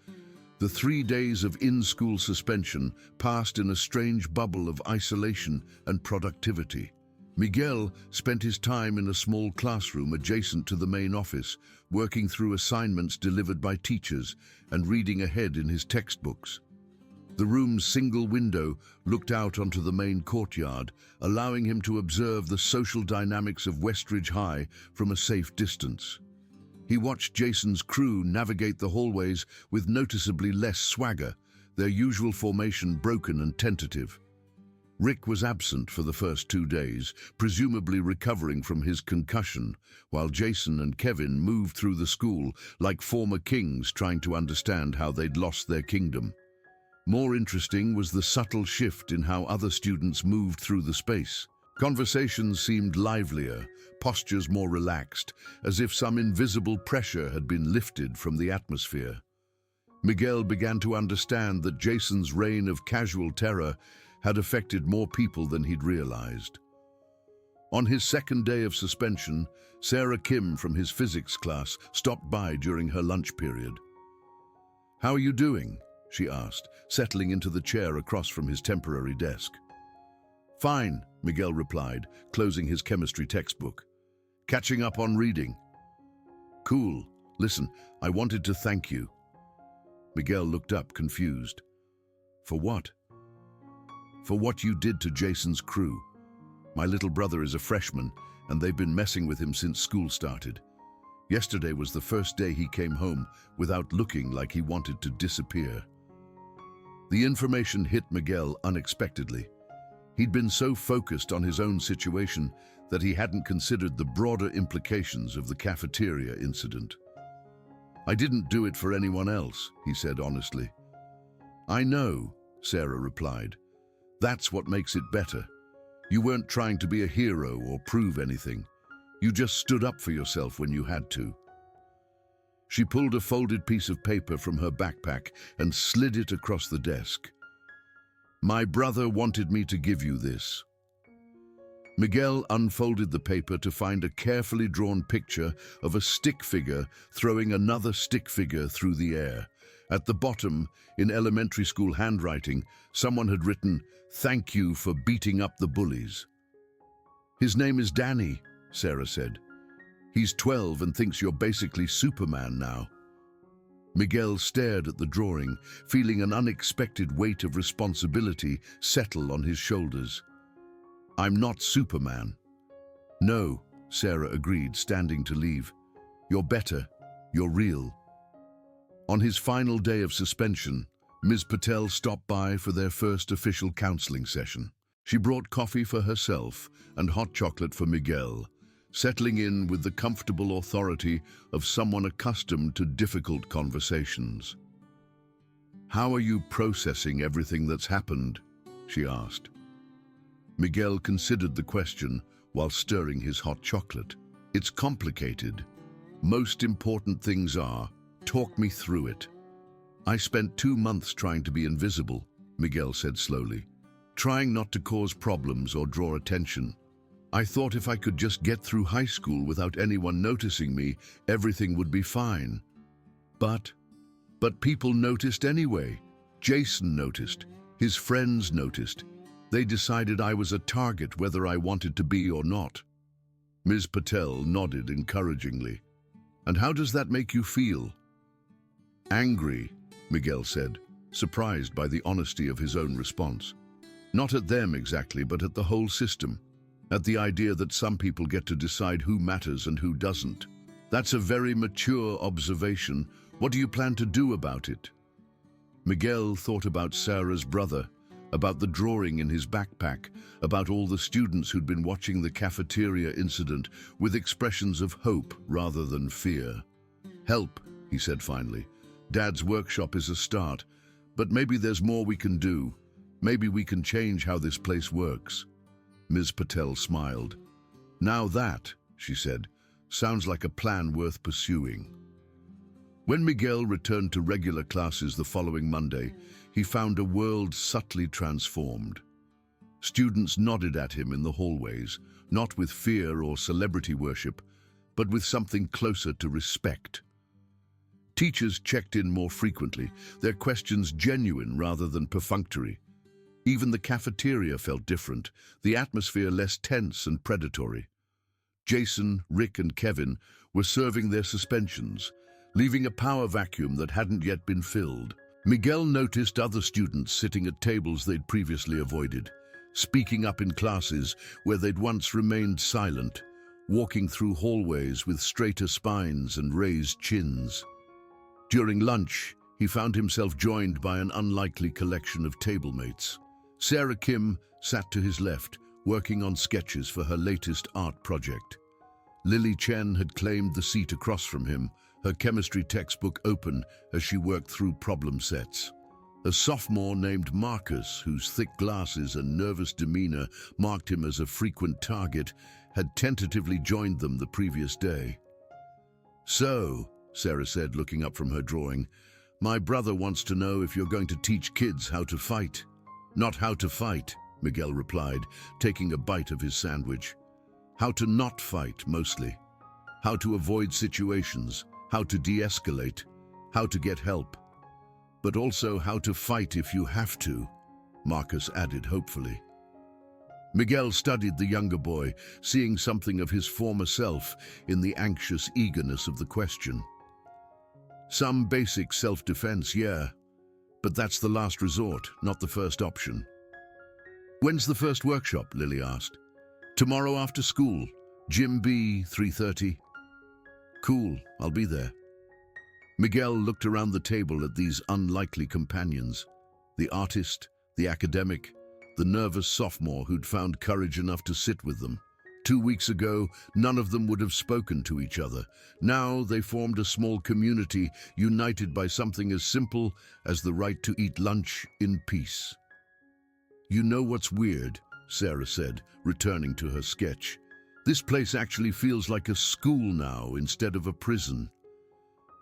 The 3 days of in-school suspension passed in a strange bubble of isolation and productivity. Miguel spent his time in a small classroom adjacent to the main office, working through assignments delivered by teachers and reading ahead in his textbooks. The room's single window looked out onto the main courtyard, allowing him to observe the social dynamics of Westridge High from a safe distance. He watched Jason's crew navigate the hallways with noticeably less swagger, their usual formation broken and tentative. Rick was absent for the first 2 days, presumably recovering from his concussion, while Jason and Kevin moved through the school like former kings trying to understand how they'd lost their kingdom. More interesting was the subtle shift in how other students moved through the space. Conversations seemed livelier, postures more relaxed, as if some invisible pressure had been lifted from the atmosphere. Miguel began to understand that Jason's reign of casual terror had affected more people than he'd realized. On his second day of suspension, Sarah Kim from his physics class stopped by during her lunch period. "How are you doing?" she asked, settling into the chair across from his temporary desk. "Fine," Miguel replied, closing his chemistry textbook. "Catching up on reading." "Cool. Listen, I wanted to thank you." Miguel looked up, confused. "For what?" "For what you did to Jason's crew. My little brother is a freshman, and they've been messing with him since school started. Yesterday was the first day he came home without looking like he wanted to disappear." The information hit Miguel unexpectedly. He'd been so focused on his own situation that he hadn't considered the broader implications of the cafeteria incident. "I didn't do it for anyone else," he said honestly. "I know," Sarah replied. "That's what makes it better. You weren't trying to be a hero or prove anything. You just stood up for yourself when you had to." She pulled a folded piece of paper from her backpack and slid it across the desk. "My brother wanted me to give you this." Miguel unfolded the paper to find a carefully drawn picture of a stick figure throwing another stick figure through the air. At the bottom, in elementary school handwriting, someone had written, "Thank you for beating up the bullies." "His name is Danny," Sarah said. "He's 12 and thinks you're basically Superman now." Miguel stared at the drawing, feeling an unexpected weight of responsibility settle on his shoulders. "I'm not Superman." "No," Sarah agreed, standing to leave. "You're better. You're real." On his final day of suspension, Ms. Patel stopped by for their first official counseling session. She brought coffee for herself and hot chocolate for Miguel, settling in with the comfortable authority of someone accustomed to difficult conversations. "How are you processing everything that's happened?" she asked. Miguel considered the question while stirring his hot chocolate. "It's complicated. Most important things are, talk me through it." "I spent 2 months trying to be invisible," Miguel said slowly, "trying not to cause problems or draw attention. I thought if I could just get through high school without anyone noticing me, everything would be fine. But people noticed anyway. Jason noticed. His friends noticed. They decided I was a target whether I wanted to be or not." Ms. Patel nodded encouragingly. "And how does that make you feel?" "Angry," Miguel said, surprised by the honesty of his own response. Not at them exactly, but at the whole system. At the idea that some people get to decide who matters and who doesn't. "That's a very mature observation. What do you plan to do about it?" Miguel thought about Sarah's brother, about the drawing in his backpack, about all the students who'd been watching the cafeteria incident with expressions of hope rather than fear. "Help," he said finally. "Dad's workshop is a start, but maybe there's more we can do. Maybe we can change how this place works." Ms. Patel smiled. "Now that," she said, "sounds like a plan worth pursuing." When Miguel returned to regular classes the following Monday, he found a world subtly transformed. Students nodded at him in the hallways, not with fear or celebrity worship, but with something closer to respect. Teachers checked in more frequently, their questions genuine rather than perfunctory. Even the cafeteria felt different, the atmosphere less tense and predatory. Jason, Rick, and Kevin were serving their suspensions, leaving a power vacuum that hadn't yet been filled. Miguel noticed other students sitting at tables they'd previously avoided, speaking up in classes where they'd once remained silent, walking through hallways with straighter spines and raised chins. During lunch, he found himself joined by an unlikely collection of table-mates. Sarah Kim sat to his left, working on sketches for her latest art project. Lily Chen had claimed the seat across from him, her chemistry textbook open as she worked through problem sets. A sophomore named Marcus, whose thick glasses and nervous demeanor marked him as a frequent target, had tentatively joined them the previous day. "So," Sarah said, looking up from her drawing, "my brother wants to know if you're going to teach kids how to fight." "Not how to fight," Miguel replied, taking a bite of his sandwich. "How to not fight, mostly. How to avoid situations, how to de-escalate, how to get help. But also how to fight if you have to," Marcus added hopefully. Miguel studied the younger boy, seeing something of his former self in the anxious eagerness of the question. "Some basic self-defense, yeah. But that's the last resort, not the first option." "When's the first workshop?" Lily asked. "Tomorrow after school. Gym B, 3:30. "Cool, I'll be there." Miguel looked around the table at these unlikely companions. The artist, the academic, the nervous sophomore who'd found courage enough to sit with them. 2 weeks ago, none of them would have spoken to each other. Now they formed a small community, united by something as simple as the right to eat lunch in peace. "You know what's weird?" Sarah said, returning to her sketch. "This place actually feels like a school now instead of a prison."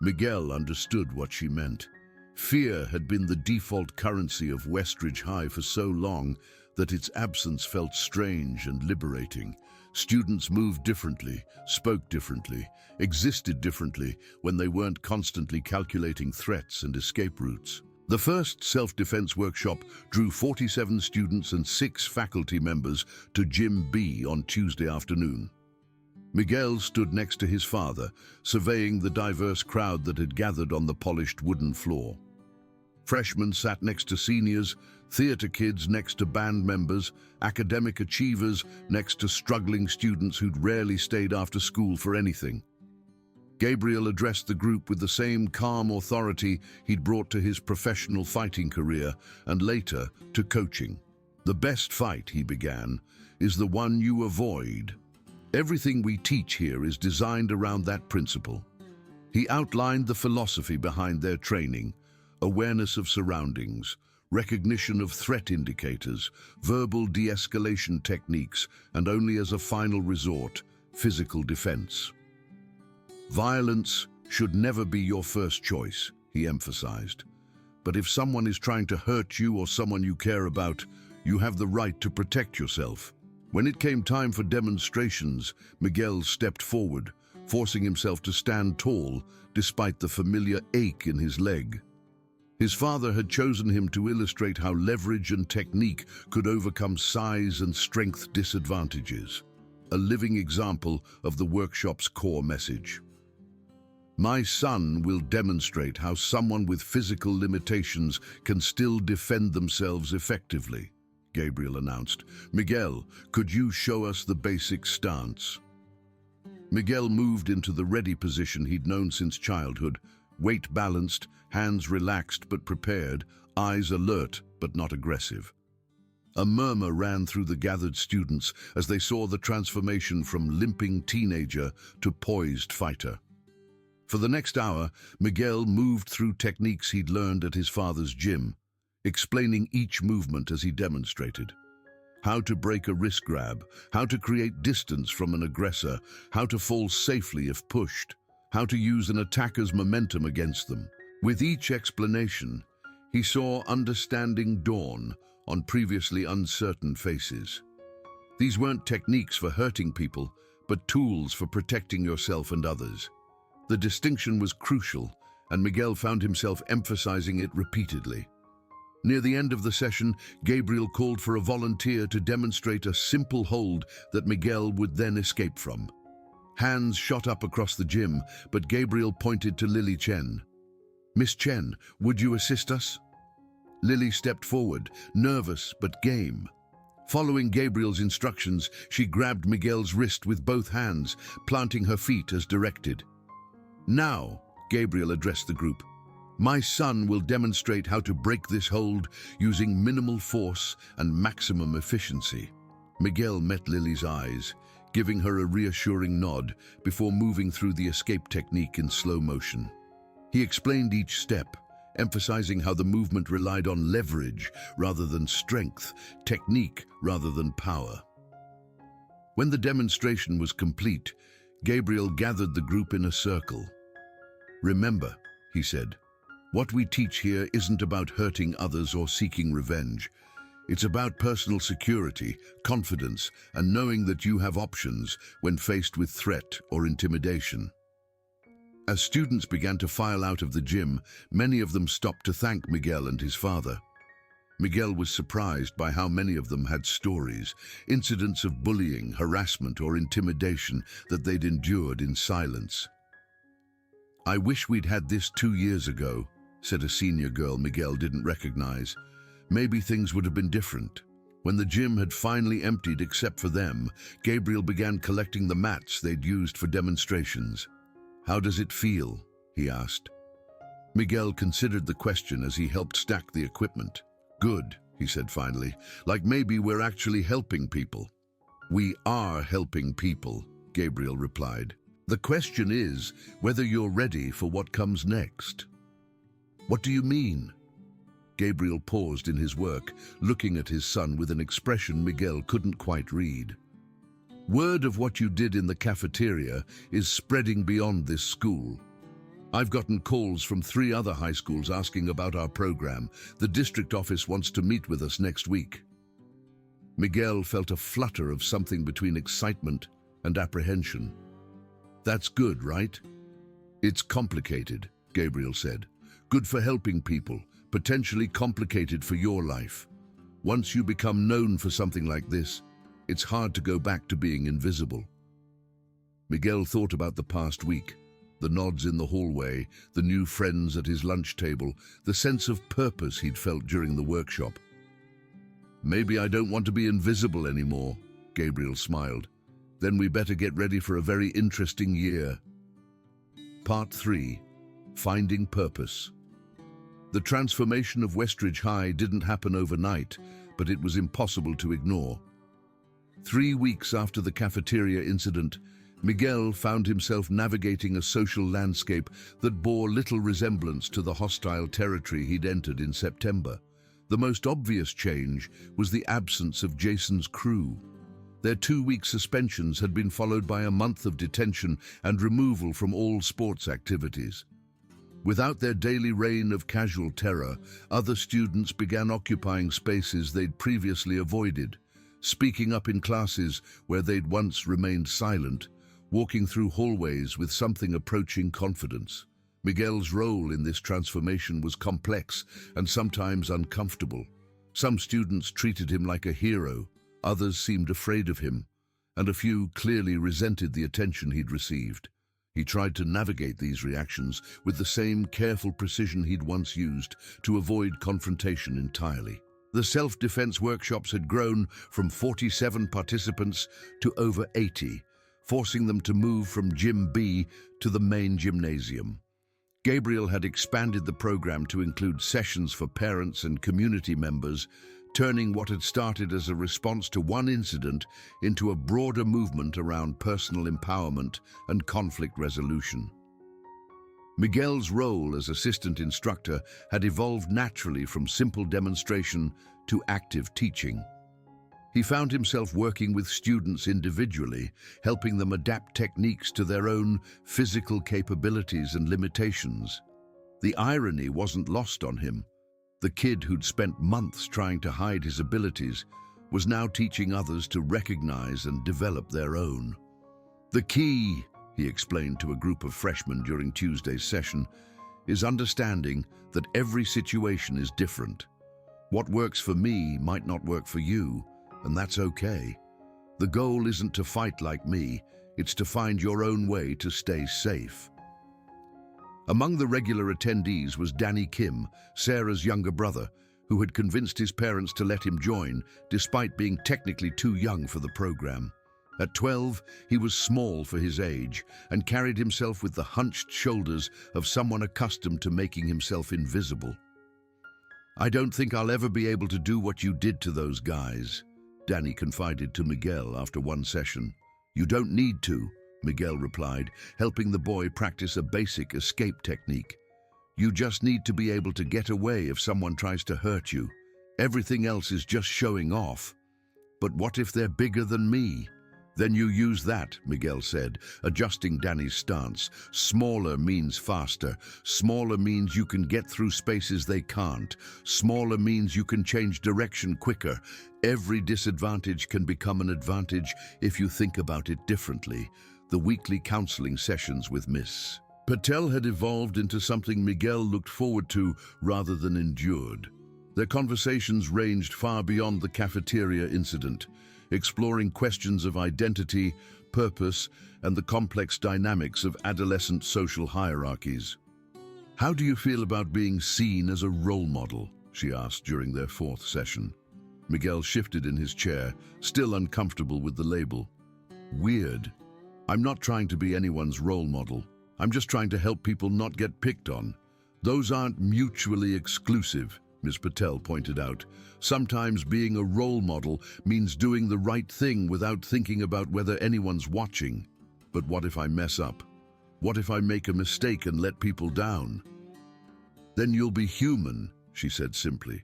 Miguel understood what she meant. Fear had been the default currency of Westridge High for so long that its absence felt strange and liberating. Students moved differently, spoke differently, existed differently when they weren't constantly calculating threats and escape routes. The first self-defense workshop drew 47 students and 6 faculty members to Gym B on Tuesday afternoon. Miguel stood next to his father, surveying the diverse crowd that had gathered on the polished wooden floor. Freshmen sat next to seniors, theater kids next to band members, academic achievers next to struggling students who'd rarely stayed after school for anything. Gabriel addressed the group with the same calm authority he'd brought to his professional fighting career and later to coaching. "The best fight," he began, "is the one you avoid. Everything we teach here is designed around that principle." He outlined the philosophy behind their training: awareness of surroundings, recognition of threat indicators, verbal de-escalation techniques, and only as a final resort, physical defense. "Violence should never be your first choice," he emphasized. "But if someone is trying to hurt you or someone you care about, you have the right to protect yourself." When it came time for demonstrations, Miguel stepped forward, forcing himself to stand tall despite the familiar ache in his leg. His father had chosen him to illustrate how leverage and technique could overcome size and strength disadvantages, a living example of the workshop's core message. "My son will demonstrate how someone with physical limitations can still defend themselves effectively," Gabriel announced. "Miguel, could you show us the basic stance?" Miguel moved into the ready position he'd known since childhood, weight balanced, hands relaxed but prepared, eyes alert but not aggressive. A murmur ran through the gathered students as they saw the transformation from limping teenager to poised fighter. For the next hour, Miguel moved through techniques he'd learned at his father's gym, explaining each movement as he demonstrated. How to break a wrist grab, how to create distance from an aggressor, how to fall safely if pushed, how to use an attacker's momentum against them. With each explanation, he saw understanding dawn on previously uncertain faces. These weren't techniques for hurting people, but tools for protecting yourself and others. The distinction was crucial, and Miguel found himself emphasizing it repeatedly. Near the end of the session, Gabriel called for a volunteer to demonstrate a simple hold that Miguel would then escape from. Hands shot up across the gym, but Gabriel pointed to Lily Chen. "Miss Chen, would you assist us?" Lily stepped forward, nervous but game. Following Gabriel's instructions, she grabbed Miguel's wrist with both hands, planting her feet as directed. "Now," Gabriel addressed the group, "my son will demonstrate how to break this hold using minimal force and maximum efficiency." Miguel met Lily's eyes, giving her a reassuring nod before moving through the escape technique in slow motion. He explained each step, emphasizing how the movement relied on leverage rather than strength, technique rather than power. When the demonstration was complete, Gabriel gathered the group in a circle. "Remember," he said, "what we teach here isn't about hurting others or seeking revenge. It's about personal security, confidence, and knowing that you have options when faced with threat or intimidation." As students began to file out of the gym, many of them stopped to thank Miguel and his father. Miguel was surprised by how many of them had stories, incidents of bullying, harassment, or intimidation that they'd endured in silence. "I wish we'd had this 2 years ago," said a senior girl Miguel didn't recognize. "Maybe things would have been different." When the gym had finally emptied except for them, Gabriel began collecting the mats they'd used for demonstrations. "How does it feel?" he asked. Miguel considered the question as he helped stack the equipment. "Good," he said finally, "like maybe we're actually helping people." "We are helping people," Gabriel replied. "The question is whether you're ready for what comes next." "What do you mean?" Gabriel paused in his work, looking at his son with an expression Miguel couldn't quite read. "Word of what you did in the cafeteria is spreading beyond this school. I've gotten calls from 3 other high schools asking about our program. The district office wants to meet with us next week." Miguel felt a flutter of something between excitement and apprehension. "That's good, right?" "It's complicated," Gabriel said. "Good for helping people, potentially complicated for your life. Once you become known for something like this, it's hard to go back to being invisible." Miguel thought about the past week, the nods in the hallway, the new friends at his lunch table, the sense of purpose he'd felt during the workshop. "Maybe I don't want to be invisible anymore," Gabriel smiled. "Then we better get ready for a very interesting year." Part 3. Finding Purpose. The transformation of Westridge High didn't happen overnight, but it was impossible to ignore. 3 weeks after the cafeteria incident, Miguel found himself navigating a social landscape that bore little resemblance to the hostile territory he'd entered in September. The most obvious change was the absence of Jason's crew. Their 2-week suspensions had been followed by a month of detention and removal from all sports activities. Without their daily reign of casual terror, other students began occupying spaces they'd previously avoided, speaking up in classes where they'd once remained silent, walking through hallways with something approaching confidence. Miguel's role in this transformation was complex and sometimes uncomfortable. Some students treated him like a hero, others seemed afraid of him, and a few clearly resented the attention he'd received. He tried to navigate these reactions with the same careful precision he'd once used to avoid confrontation entirely. The self-defense workshops had grown from 47 participants to over 80, forcing them to move from Gym B to the main gymnasium. Gabriel had expanded the program to include sessions for parents and community members, turning what had started as a response to one incident into a broader movement around personal empowerment and conflict resolution. Miguel's role as assistant instructor had evolved naturally from simple demonstration to active teaching. He found himself working with students individually, helping them adapt techniques to their own physical capabilities and limitations. The irony wasn't lost on him. The kid who'd spent months trying to hide his abilities was now teaching others to recognize and develop their own. "The key," he explained to a group of freshmen during Tuesday's session, "is understanding that every situation is different. What works for me might not work for you, and that's okay. The goal isn't to fight like me, it's to find your own way to stay safe." Among the regular attendees was Danny Kim, Sarah's younger brother, who had convinced his parents to let him join, despite being technically too young for the program. At 12, he was small for his age and carried himself with the hunched shoulders of someone accustomed to making himself invisible. "I don't think I'll ever be able to do what you did to those guys," Danny confided to Miguel after one session. "You don't need to," Miguel replied, helping the boy practice a basic escape technique. "You just need to be able to get away if someone tries to hurt you. Everything else is just showing off." "But what if they're bigger than me?" "Then you use that," Miguel said, adjusting Danny's stance. "Smaller means faster. Smaller means you can get through spaces they can't. Smaller means you can change direction quicker. Every disadvantage can become an advantage if you think about it differently." The weekly counseling sessions with Miss Patel had evolved into something Miguel looked forward to rather than endured. Their conversations ranged far beyond the cafeteria incident, exploring questions of identity, purpose, and the complex dynamics of adolescent social hierarchies. "How do you feel about being seen as a role model?" she asked during their fourth session. Miguel shifted in his chair, still uncomfortable with the label. "Weird. I'm not trying to be anyone's role model. I'm just trying to help people not get picked on. Those aren't mutually exclusive," Ms. Patel pointed out. "Sometimes being a role model means doing the right thing without thinking about whether anyone's watching. But what if I mess up? What if I make a mistake and let people down?" "Then you'll be human," she said simply.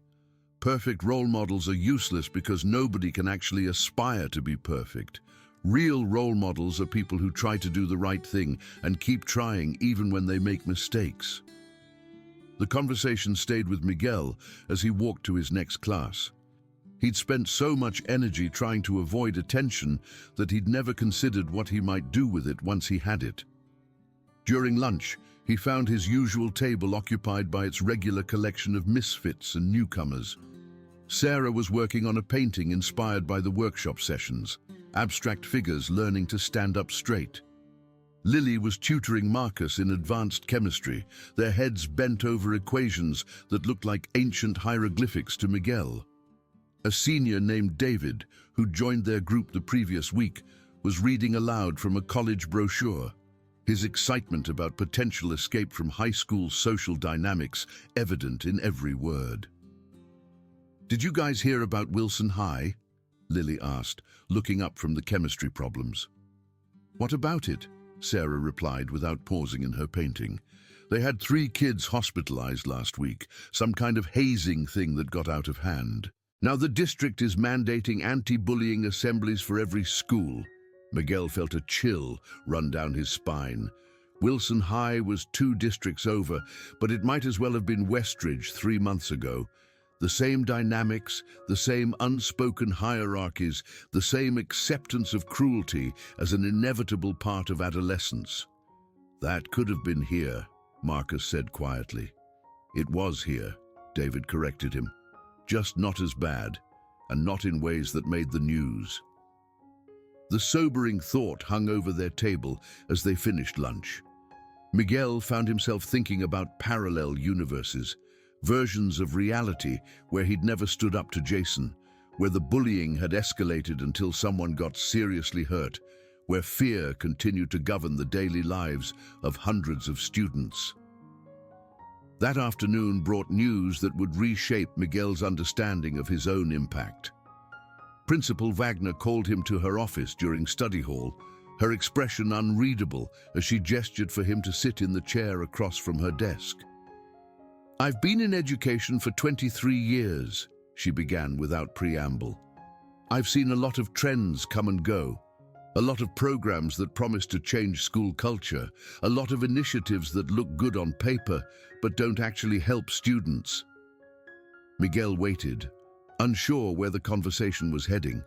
"Perfect role models are useless because nobody can actually aspire to be perfect. Real role models are people who try to do the right thing and keep trying even when they make mistakes." The conversation stayed with Miguel as he walked to his next class. He'd spent so much energy trying to avoid attention that he'd never considered what he might do with it once he had it. During lunch, he found his usual table occupied by its regular collection of misfits and newcomers. Sarah was working on a painting inspired by the workshop sessions, abstract figures learning to stand up straight. Lily was tutoring Marcus in advanced chemistry, their heads bent over equations that looked like ancient hieroglyphics to Miguel. A senior named David, who joined their group the previous week, was reading aloud from a college brochure, his excitement about potential escape from high school social dynamics evident in every word. "Did you guys hear about Wilson High?" Lily asked, looking up from the chemistry problems. "What about it?" Sarah replied without pausing in her painting. "They had 3 kids hospitalized last week, some kind of hazing thing that got out of hand. Now the district is mandating anti-bullying assemblies for every school." Miguel felt a chill run down his spine. Wilson High was 2 districts over, but it might as well have been Westridge 3 months ago. The same dynamics, the same unspoken hierarchies, the same acceptance of cruelty as an inevitable part of adolescence. "That could have been here," Marcus said quietly. "It was here," David corrected him. "Just not as bad, and not in ways that made the news." The sobering thought hung over their table as they finished lunch. Miguel found himself thinking about parallel universes, versions of reality where he'd never stood up to Jason, where the bullying had escalated until someone got seriously hurt, where fear continued to govern the daily lives of hundreds of students. That afternoon brought news that would reshape Miguel's understanding of his own impact. Principal Wagner called him to her office during study hall, her expression unreadable as she gestured for him to sit in the chair across from her desk. "I've been in education for 23 years, she began without preamble. "I've seen a lot of trends come and go, a lot of programs that promise to change school culture, a lot of initiatives that look good on paper but don't actually help students." Miguel waited, unsure where the conversation was heading.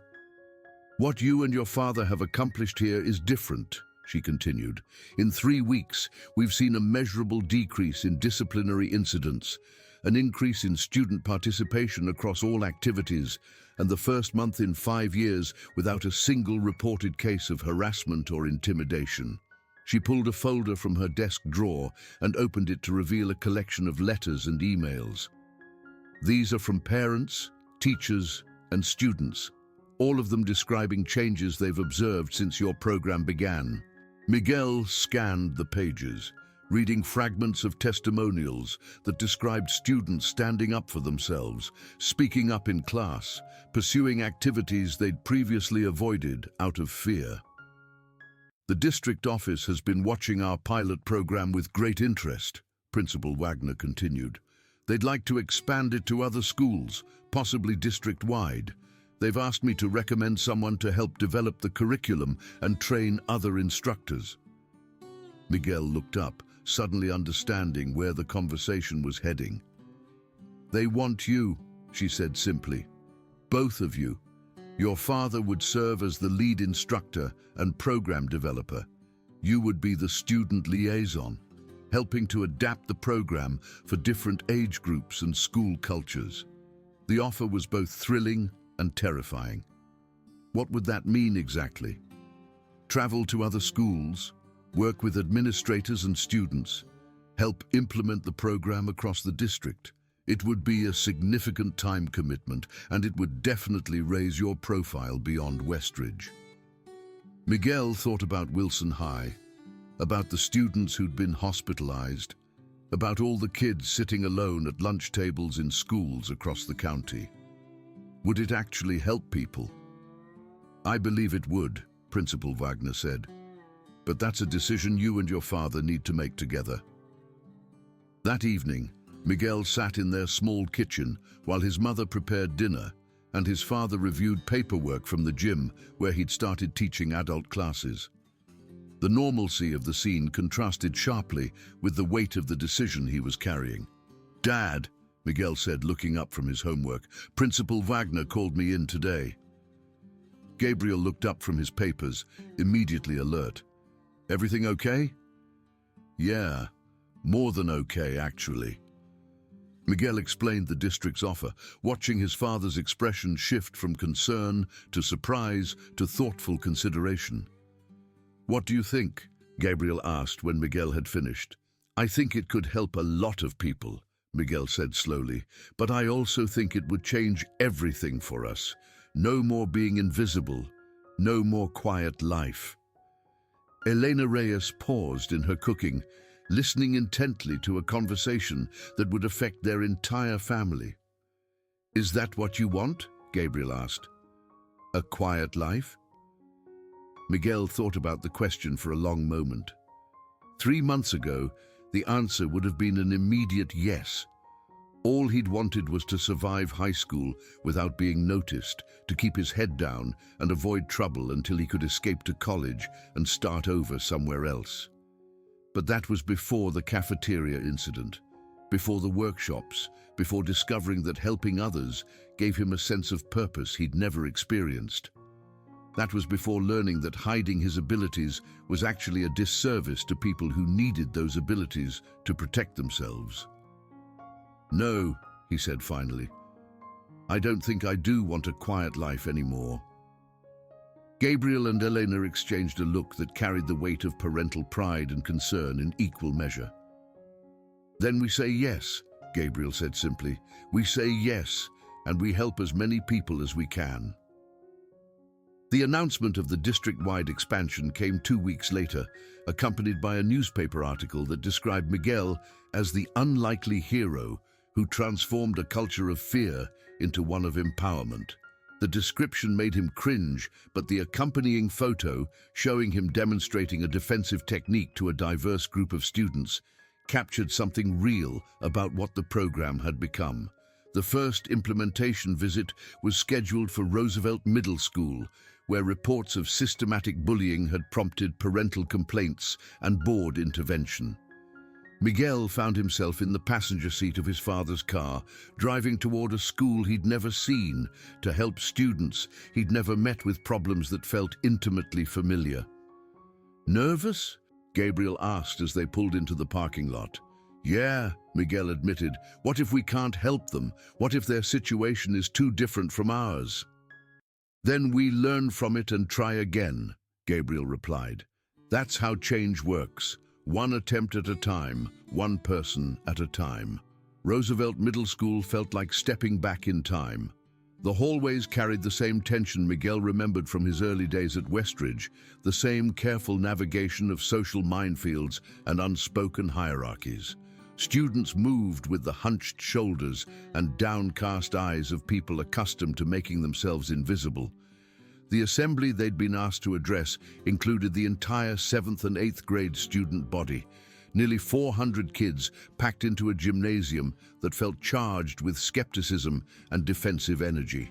"What you and your father have accomplished here is different," she continued. "In 3 weeks, we've seen a measurable decrease in disciplinary incidents, an increase in student participation across all activities, and the first month in 5 years without a single reported case of harassment or intimidation." She pulled a folder from her desk drawer and opened it to reveal a collection of letters and emails. "These are from parents, teachers, and students, all of them describing changes they've observed since your program began." Miguel scanned the pages, reading fragments of testimonials that described students standing up for themselves, speaking up in class, pursuing activities they'd previously avoided out of fear. "The district office has been watching our pilot program with great interest," Principal Wagner continued. "They'd like to expand it to other schools, possibly district-wide. They've asked me to recommend someone to help develop the curriculum and train other instructors." Miguel looked up, suddenly understanding where the conversation was heading. "They want you," she said simply. "Both of you. Your father would serve as the lead instructor and program developer. You would be the student liaison, helping to adapt the program for different age groups and school cultures." The offer was both thrilling and terrifying. What would that mean exactly? Travel to other schools, work with administrators and students, help implement the program across the district. It would be a significant time commitment, and it would definitely raise your profile beyond Westridge. Miguel thought about Wilson High, about the students who'd been hospitalized, about all the kids sitting alone at lunch tables in schools across the county. Would it actually help people? "I believe it would," Principal Wagner said. "But that's a decision you and your father need to make together." That evening, Miguel sat in their small kitchen while his mother prepared dinner and his father reviewed paperwork from the gym where he'd started teaching adult classes. The normalcy of the scene contrasted sharply with the weight of the decision he was carrying. "Dad," Miguel said, looking up from his homework, "Principal Wagner called me in today." Gabriel looked up from his papers, immediately alert. "Everything okay?" "Yeah, more than okay, actually." Miguel explained the district's offer, watching his father's expression shift from concern to surprise to thoughtful consideration. "What do you think?" Gabriel asked when Miguel had finished. "I think it could help a lot of people," Miguel said slowly, "but I also think it would change everything for us. No more being invisible, no more quiet life." Elena Reyes paused in her cooking, listening intently to a conversation that would affect their entire family. "Is that what you want?" Gabriel asked. "A quiet life?" Miguel thought about the question for a long moment. 3 months ago, the answer would have been an immediate yes. All he'd wanted was to survive high school without being noticed, to keep his head down and avoid trouble until he could escape to college and start over somewhere else. But that was before the cafeteria incident, before the workshops, before discovering that helping others gave him a sense of purpose he'd never experienced. That was before learning that hiding his abilities was actually a disservice to people who needed those abilities to protect themselves. "No," he said finally. "I don't think I do want a quiet life anymore." Gabriel and Elena exchanged a look that carried the weight of parental pride and concern in equal measure. "Then we say yes," Gabriel said simply. "We say yes, and we help as many people as we can." The announcement of the district-wide expansion came 2 weeks later, accompanied by a newspaper article that described Miguel as the unlikely hero who transformed a culture of fear into one of empowerment. The description made him cringe, but the accompanying photo, showing him demonstrating a defensive technique to a diverse group of students, captured something real about what the program had become. The first implementation visit was scheduled for Roosevelt Middle School, where reports of systematic bullying had prompted parental complaints and board intervention. Miguel found himself in the passenger seat of his father's car, driving toward a school he'd never seen to help students he'd never met with problems that felt intimately familiar. "Nervous?" Gabriel asked as they pulled into the parking lot. "Yeah," Miguel admitted. "What if we can't help them? What if their situation is too different from ours?" "Then we learn from it and try again," Gabriel replied. "That's how change works. One attempt at a time, one person at a time." Roosevelt Middle School felt like stepping back in time. The hallways carried the same tension Miguel remembered from his early days at Westridge, the same careful navigation of social minefields and unspoken hierarchies. Students moved with the hunched shoulders and downcast eyes of people accustomed to making themselves invisible. The assembly they'd been asked to address included the entire 7th and 8th grade student body, nearly 400 kids packed into a gymnasium that felt charged with skepticism and defensive energy.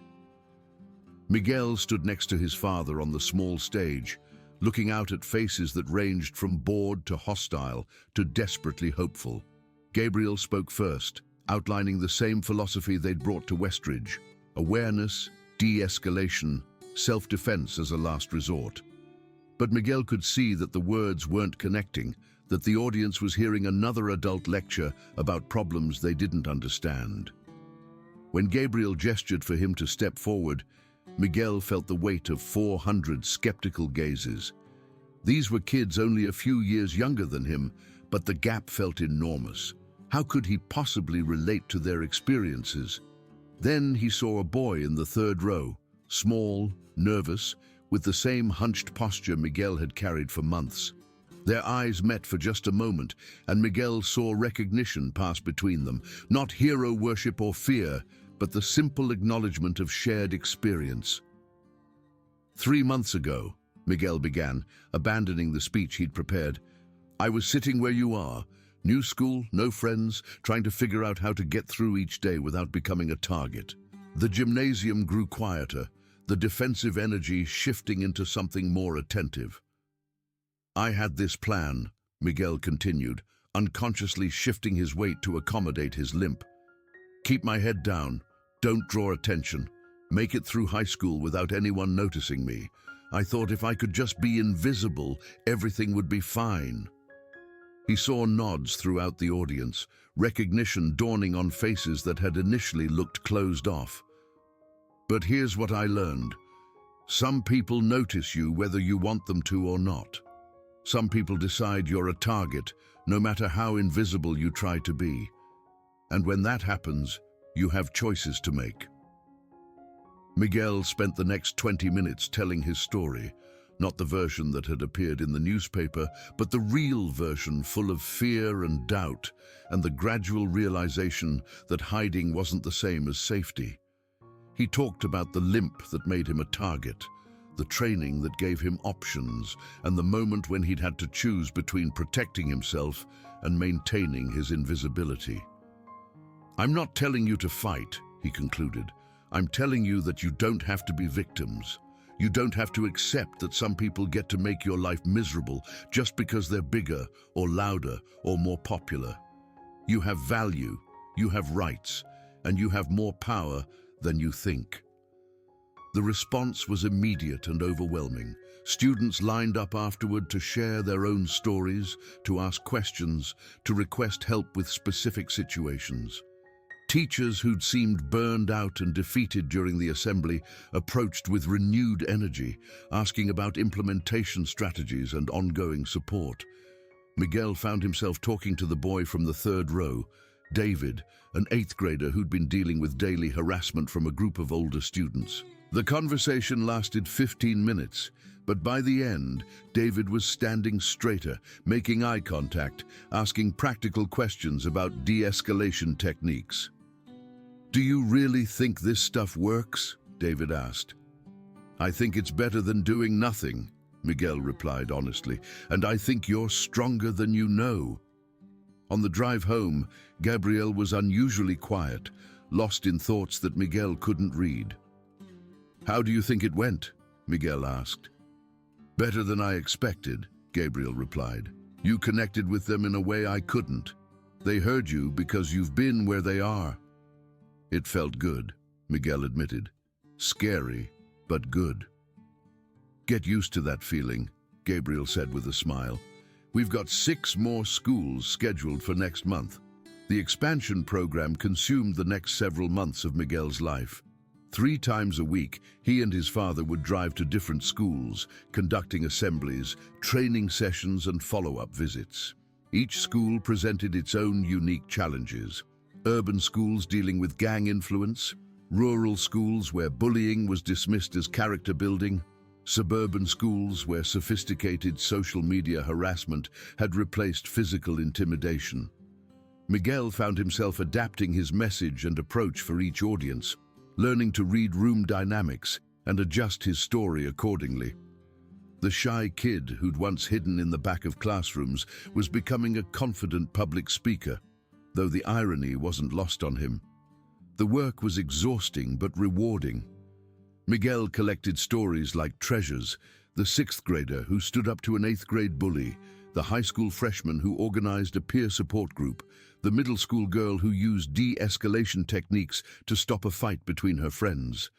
Miguel stood next to his father on the small stage, looking out at faces that ranged from bored to hostile to desperately hopeful. Gabriel spoke first, outlining the same philosophy they'd brought to Westridge: awareness, de-escalation, self-defense as a last resort. But Miguel could see that the words weren't connecting, that the audience was hearing another adult lecture about problems they didn't understand. When Gabriel gestured for him to step forward, Miguel felt the weight of 400 skeptical gazes. These were kids only a few years younger than him, but the gap felt enormous. How could he possibly relate to their experiences? Then he saw a boy in the 3rd row, small, nervous, with the same hunched posture Miguel had carried for months. Their eyes met for just a moment, and Miguel saw recognition pass between them, not hero worship or fear, but the simple acknowledgement of shared experience. "3 months ago," Miguel began, abandoning the speech he'd prepared, "I was sitting where you are, new school, no friends, trying to figure out how to get through each day without becoming a target. The gymnasium grew quieter, the defensive energy shifting into something more attentive. I had this plan," Miguel continued, unconsciously shifting his weight to accommodate his limp. "Keep my head down, don't draw attention, make it through high school without anyone noticing me. I thought if I could just be invisible, everything would be fine." He saw nods throughout the audience, recognition dawning on faces that had initially looked closed off. "But here's what I learned. Some people notice you whether you want them to or not. Some people decide you're a target, no matter how invisible you try to be. And when that happens, you have choices to make." Miguel spent the next 20 minutes telling his story, not the version that had appeared in the newspaper, but the real version full of fear and doubt, and the gradual realization that hiding wasn't the same as safety. He talked about the limp that made him a target, the training that gave him options, and the moment when he'd had to choose between protecting himself and maintaining his invisibility. "I'm not telling you to fight," he concluded. "I'm telling you that you don't have to be victims. You don't have to accept that some people get to make your life miserable just because they're bigger or louder or more popular. You have value, you have rights, and you have more power than you think." The response was immediate and overwhelming. Students lined up afterward to share their own stories, to ask questions, to request help with specific situations. Teachers who'd seemed burned out and defeated during the assembly approached with renewed energy, asking about implementation strategies and ongoing support. Miguel found himself talking to the boy from the 3rd row, David, an 8th grader who'd been dealing with daily harassment from a group of older students. The conversation lasted 15 minutes, but by the end, David was standing straighter, making eye contact, asking practical questions about de-escalation techniques. "Do you really think this stuff works?" David asked. "I think it's better than doing nothing," Miguel replied honestly, "and I think you're stronger than you know." On the drive home, Gabriel was unusually quiet, lost in thoughts that Miguel couldn't read. "How do you think it went?" Miguel asked. "Better than I expected," Gabriel replied. "You connected with them in a way I couldn't. They heard you because you've been where they are." "It felt good," Miguel admitted. "Scary, but good." "Get used to that feeling," Gabriel said with a smile. "We've got 6 more schools scheduled for next month." The expansion program consumed the next several months of Miguel's life. 3 times a week, he and his father would drive to different schools, conducting assemblies, training sessions, and follow-up visits. Each school presented its own unique challenges. Urban schools dealing with gang influence, rural schools where bullying was dismissed as character building, suburban schools where sophisticated social media harassment had replaced physical intimidation. Miguel found himself adapting his message and approach for each audience, learning to read room dynamics and adjust his story accordingly. The shy kid who'd once hidden in the back of classrooms was becoming a confident public speaker, though the irony wasn't lost on him. The work was exhausting but rewarding. Miguel collected stories like treasures: the 6th grader who stood up to an 8th grade bully, the high school freshman who organized a peer support group, the middle school girl who used de-escalation techniques to stop a fight between her friends.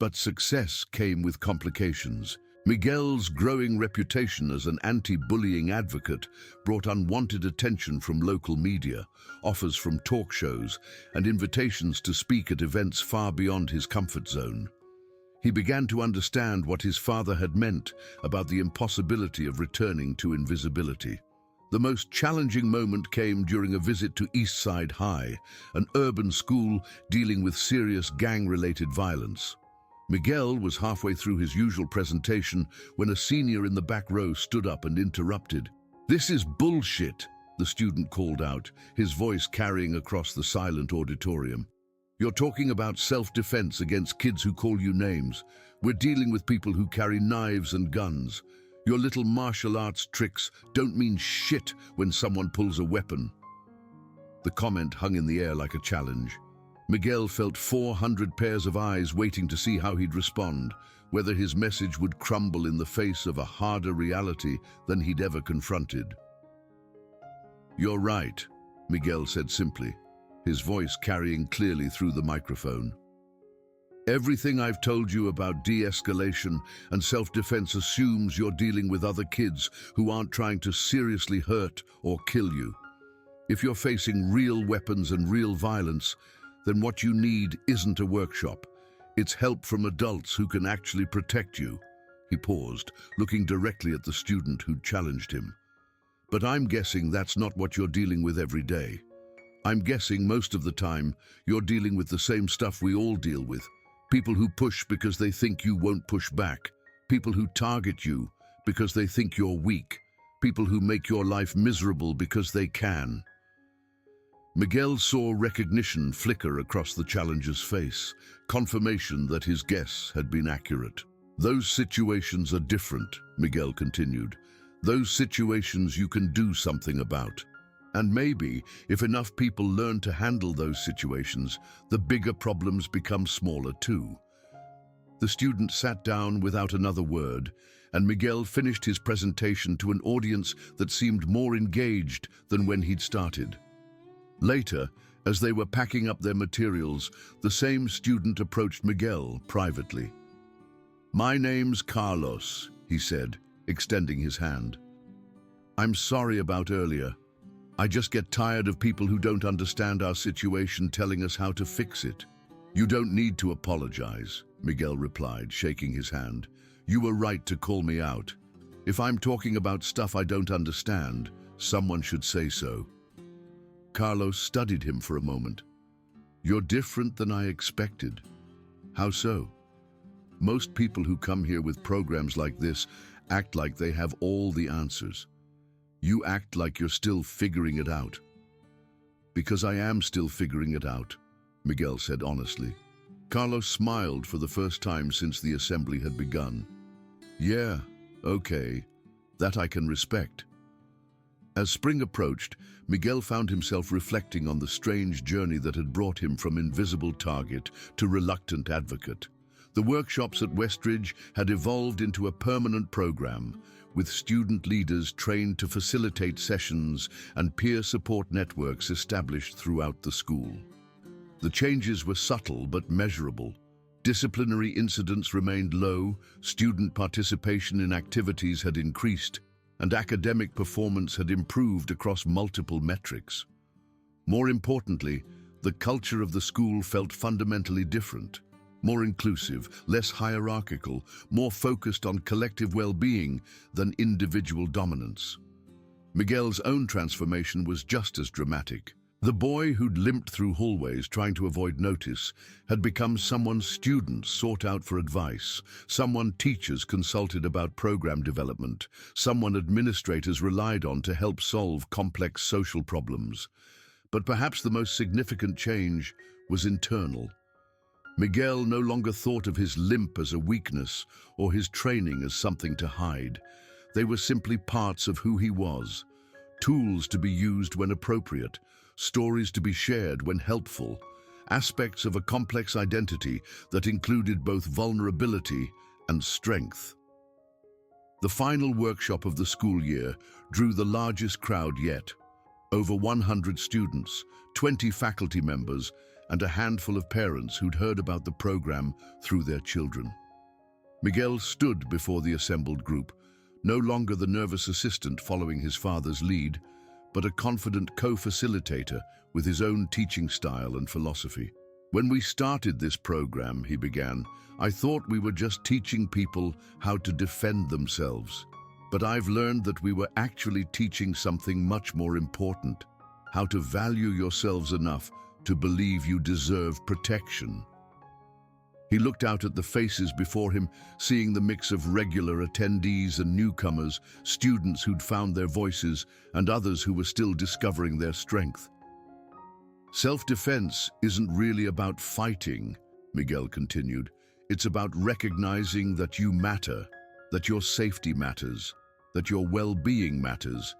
But success came with complications. Miguel's growing reputation as an anti-bullying advocate brought unwanted attention from local media, offers from talk shows, and invitations to speak at events far beyond his comfort zone. He began to understand what his father had meant about the impossibility of returning to invisibility. The most challenging moment came during a visit to Eastside High, an urban school dealing with serious gang-related violence. Miguel was halfway through his usual presentation when a senior in the back row stood up and interrupted. "This is bullshit," the student called out, his voice carrying across the silent auditorium. "You're talking about self-defense against kids who call you names. We're dealing with people who carry knives and guns. Your little martial arts tricks don't mean shit when someone pulls a weapon." The comment hung in the air like a challenge. Miguel felt 400 pairs of eyes waiting to see how he'd respond, whether his message would crumble in the face of a harder reality than he'd ever confronted. "You're right," Miguel said simply, his voice carrying clearly through the microphone. "Everything I've told you about de-escalation and self-defense assumes you're dealing with other kids who aren't trying to seriously hurt or kill you. If you're facing real weapons and real violence, then what you need isn't a workshop. It's help from adults who can actually protect you." He paused, looking directly at the student who'd challenged him. "But I'm guessing that's not what you're dealing with every day. I'm guessing most of the time you're dealing with the same stuff we all deal with. People who push because they think you won't push back. People who target you because they think you're weak. People who make your life miserable because they can." Miguel saw recognition flicker across the challenger's face, confirmation that his guess had been accurate. "Those situations are different," Miguel continued. "Those situations you can do something about. And maybe, if enough people learn to handle those situations, the bigger problems become smaller too." The student sat down without another word, and Miguel finished his presentation to an audience that seemed more engaged than when he'd started. Later, as they were packing up their materials, the same student approached Miguel privately. "My name's Carlos," he said, extending his hand. "I'm sorry about earlier. I just get tired of people who don't understand our situation telling us how to fix it." "You don't need to apologize," Miguel replied, shaking his hand. "You were right to call me out. If I'm talking about stuff I don't understand, someone should say so." Carlos studied him for a moment. "You're different than I expected." "How so?" Most people who come here with programs like this act like they have all the answers. You act like you're still figuring it out. Because I am still figuring it out, Miguel said honestly. Carlos smiled for the first time since the assembly had begun. Yeah, okay, that I can respect. As spring approached, Miguel found himself reflecting on the strange journey that had brought him from invisible target to reluctant advocate. The workshops at Westridge had evolved into a permanent program, with student leaders trained to facilitate sessions and peer support networks established throughout the school. The changes were subtle but measurable. Disciplinary incidents remained low, student participation in activities had increased, and academic performance had improved across multiple metrics. More importantly, the culture of the school felt fundamentally different. More inclusive, less hierarchical, more focused on collective well-being than individual dominance. Miguel's own transformation was just as dramatic. The boy who'd limped through hallways trying to avoid notice had become someone students sought out for advice, someone teachers consulted about program development, someone administrators relied on to help solve complex social problems. But perhaps the most significant change was internal. Miguel no longer thought of his limp as a weakness or his training as something to hide. They were simply parts of who he was, tools to be used when appropriate, stories to be shared when helpful, aspects of a complex identity that included both vulnerability and strength. The final workshop of the school year drew the largest crowd yet. Over 100 students, 20 faculty members, and a handful of parents who'd heard about the program through their children. Miguel stood before the assembled group, no longer the nervous assistant following his father's lead, but a confident co-facilitator with his own teaching style and philosophy. When we started this program, he began, I thought we were just teaching people how to defend themselves. But I've learned that we were actually teaching something much more important, how to value yourselves enough to believe you deserve protection. He looked out at the faces before him, seeing the mix of regular attendees and newcomers, students who'd found their voices and others who were still discovering their strength. Self-defense isn't really about fighting, Miguel continued. It's about recognizing that you matter, that your safety matters, that your well-being matters,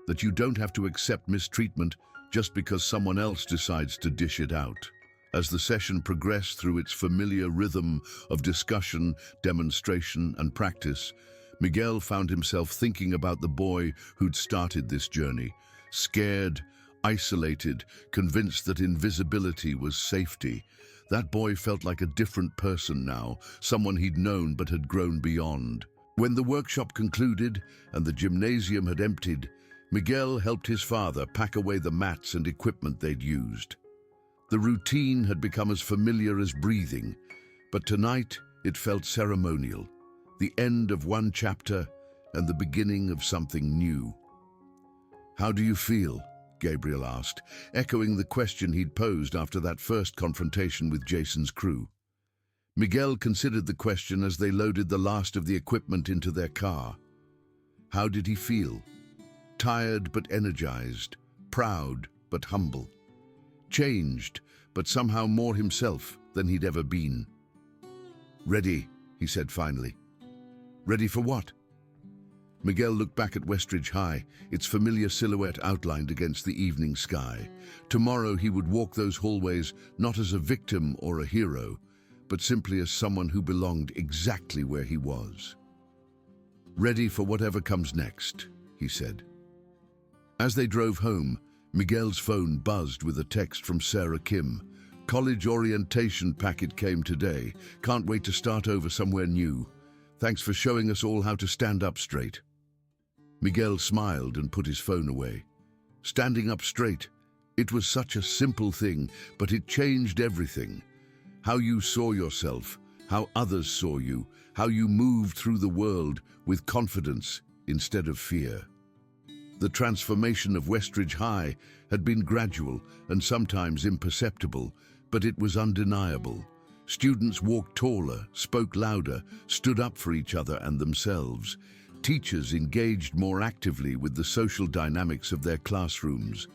that you don't have to accept mistreatment just because someone else decides to dish it out. As the session progressed through its familiar rhythm of discussion, demonstration, and practice, Miguel found himself thinking about the boy who'd started this journey, scared, isolated, convinced that invisibility was safety. That boy felt like a different person now, someone he'd known but had grown beyond. When the workshop concluded and the gymnasium had emptied, Miguel helped his father pack away the mats and equipment they'd used. The routine had become as familiar as breathing, but tonight it felt ceremonial, the end of one chapter and the beginning of something new. How do you feel? Gabriel asked, echoing the question he'd posed after that first confrontation with Jason's crew. Miguel considered the question as they loaded the last of the equipment into their car. How did he feel? Tired but energized, proud but humble. Changed, but somehow more himself than he'd ever been. Ready, he said finally. Ready for what? Miguel looked back at Westridge High, its familiar silhouette outlined against the evening sky. Tomorrow he would walk those hallways not as a victim or a hero, but simply as someone who belonged exactly where he was. Ready for whatever comes next, he said. As they drove home, Miguel's phone buzzed with a text from Sarah Kim. College orientation packet came today. Can't wait to start over somewhere new. Thanks for showing us all how to stand up straight. Miguel smiled and put his phone away. Standing up straight. It was such a simple thing, but it changed everything. How you saw yourself, how others saw you, how you moved through the world with confidence instead of fear. The transformation of Westridge High had been gradual and sometimes imperceptible, but it was undeniable. Students walked taller, spoke louder, stood up for each other and themselves. Teachers engaged more actively with the social dynamics of their classrooms.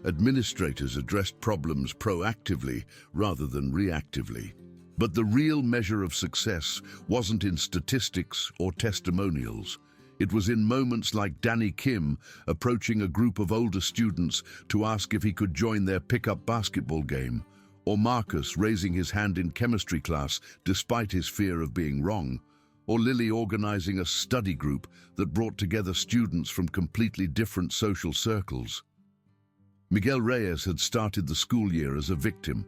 Administrators addressed problems proactively rather than reactively. But the real measure of success wasn't in statistics or testimonials. It was in moments like Danny Kim approaching a group of older students to ask if he could join their pickup basketball game, or Marcus raising his hand in chemistry class despite his fear of being wrong, or Lily organizing a study group that brought together students from completely different social circles. Miguel Reyes had started the school year as a victim,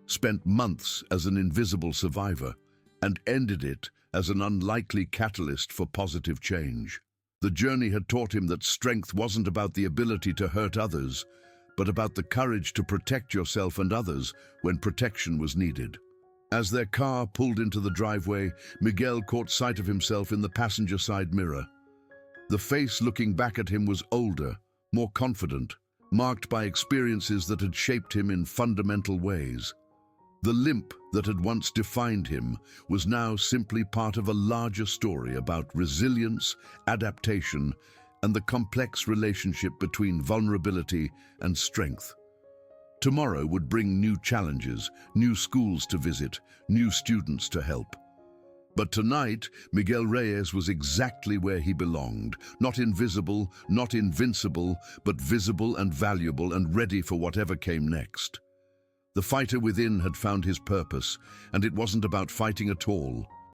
spent months as an invisible survivor, and ended it as an unlikely catalyst for positive change. The journey had taught him that strength wasn't about the ability to hurt others, but about the courage to protect yourself and others when protection was needed. As their car pulled into the driveway, Miguel caught sight of himself in the passenger side mirror. The face looking back at him was older, more confident, marked by experiences that had shaped him in fundamental ways. The limp that had once defined him was now simply part of a larger story about resilience, adaptation, and the complex relationship between vulnerability and strength. Tomorrow would bring new challenges, new schools to visit, new students to help. But tonight, Miguel Reyes was exactly where he belonged, not invisible, not invincible, but visible and valuable and ready for whatever came next. The fighter within had found his purpose, and it wasn't about fighting at all.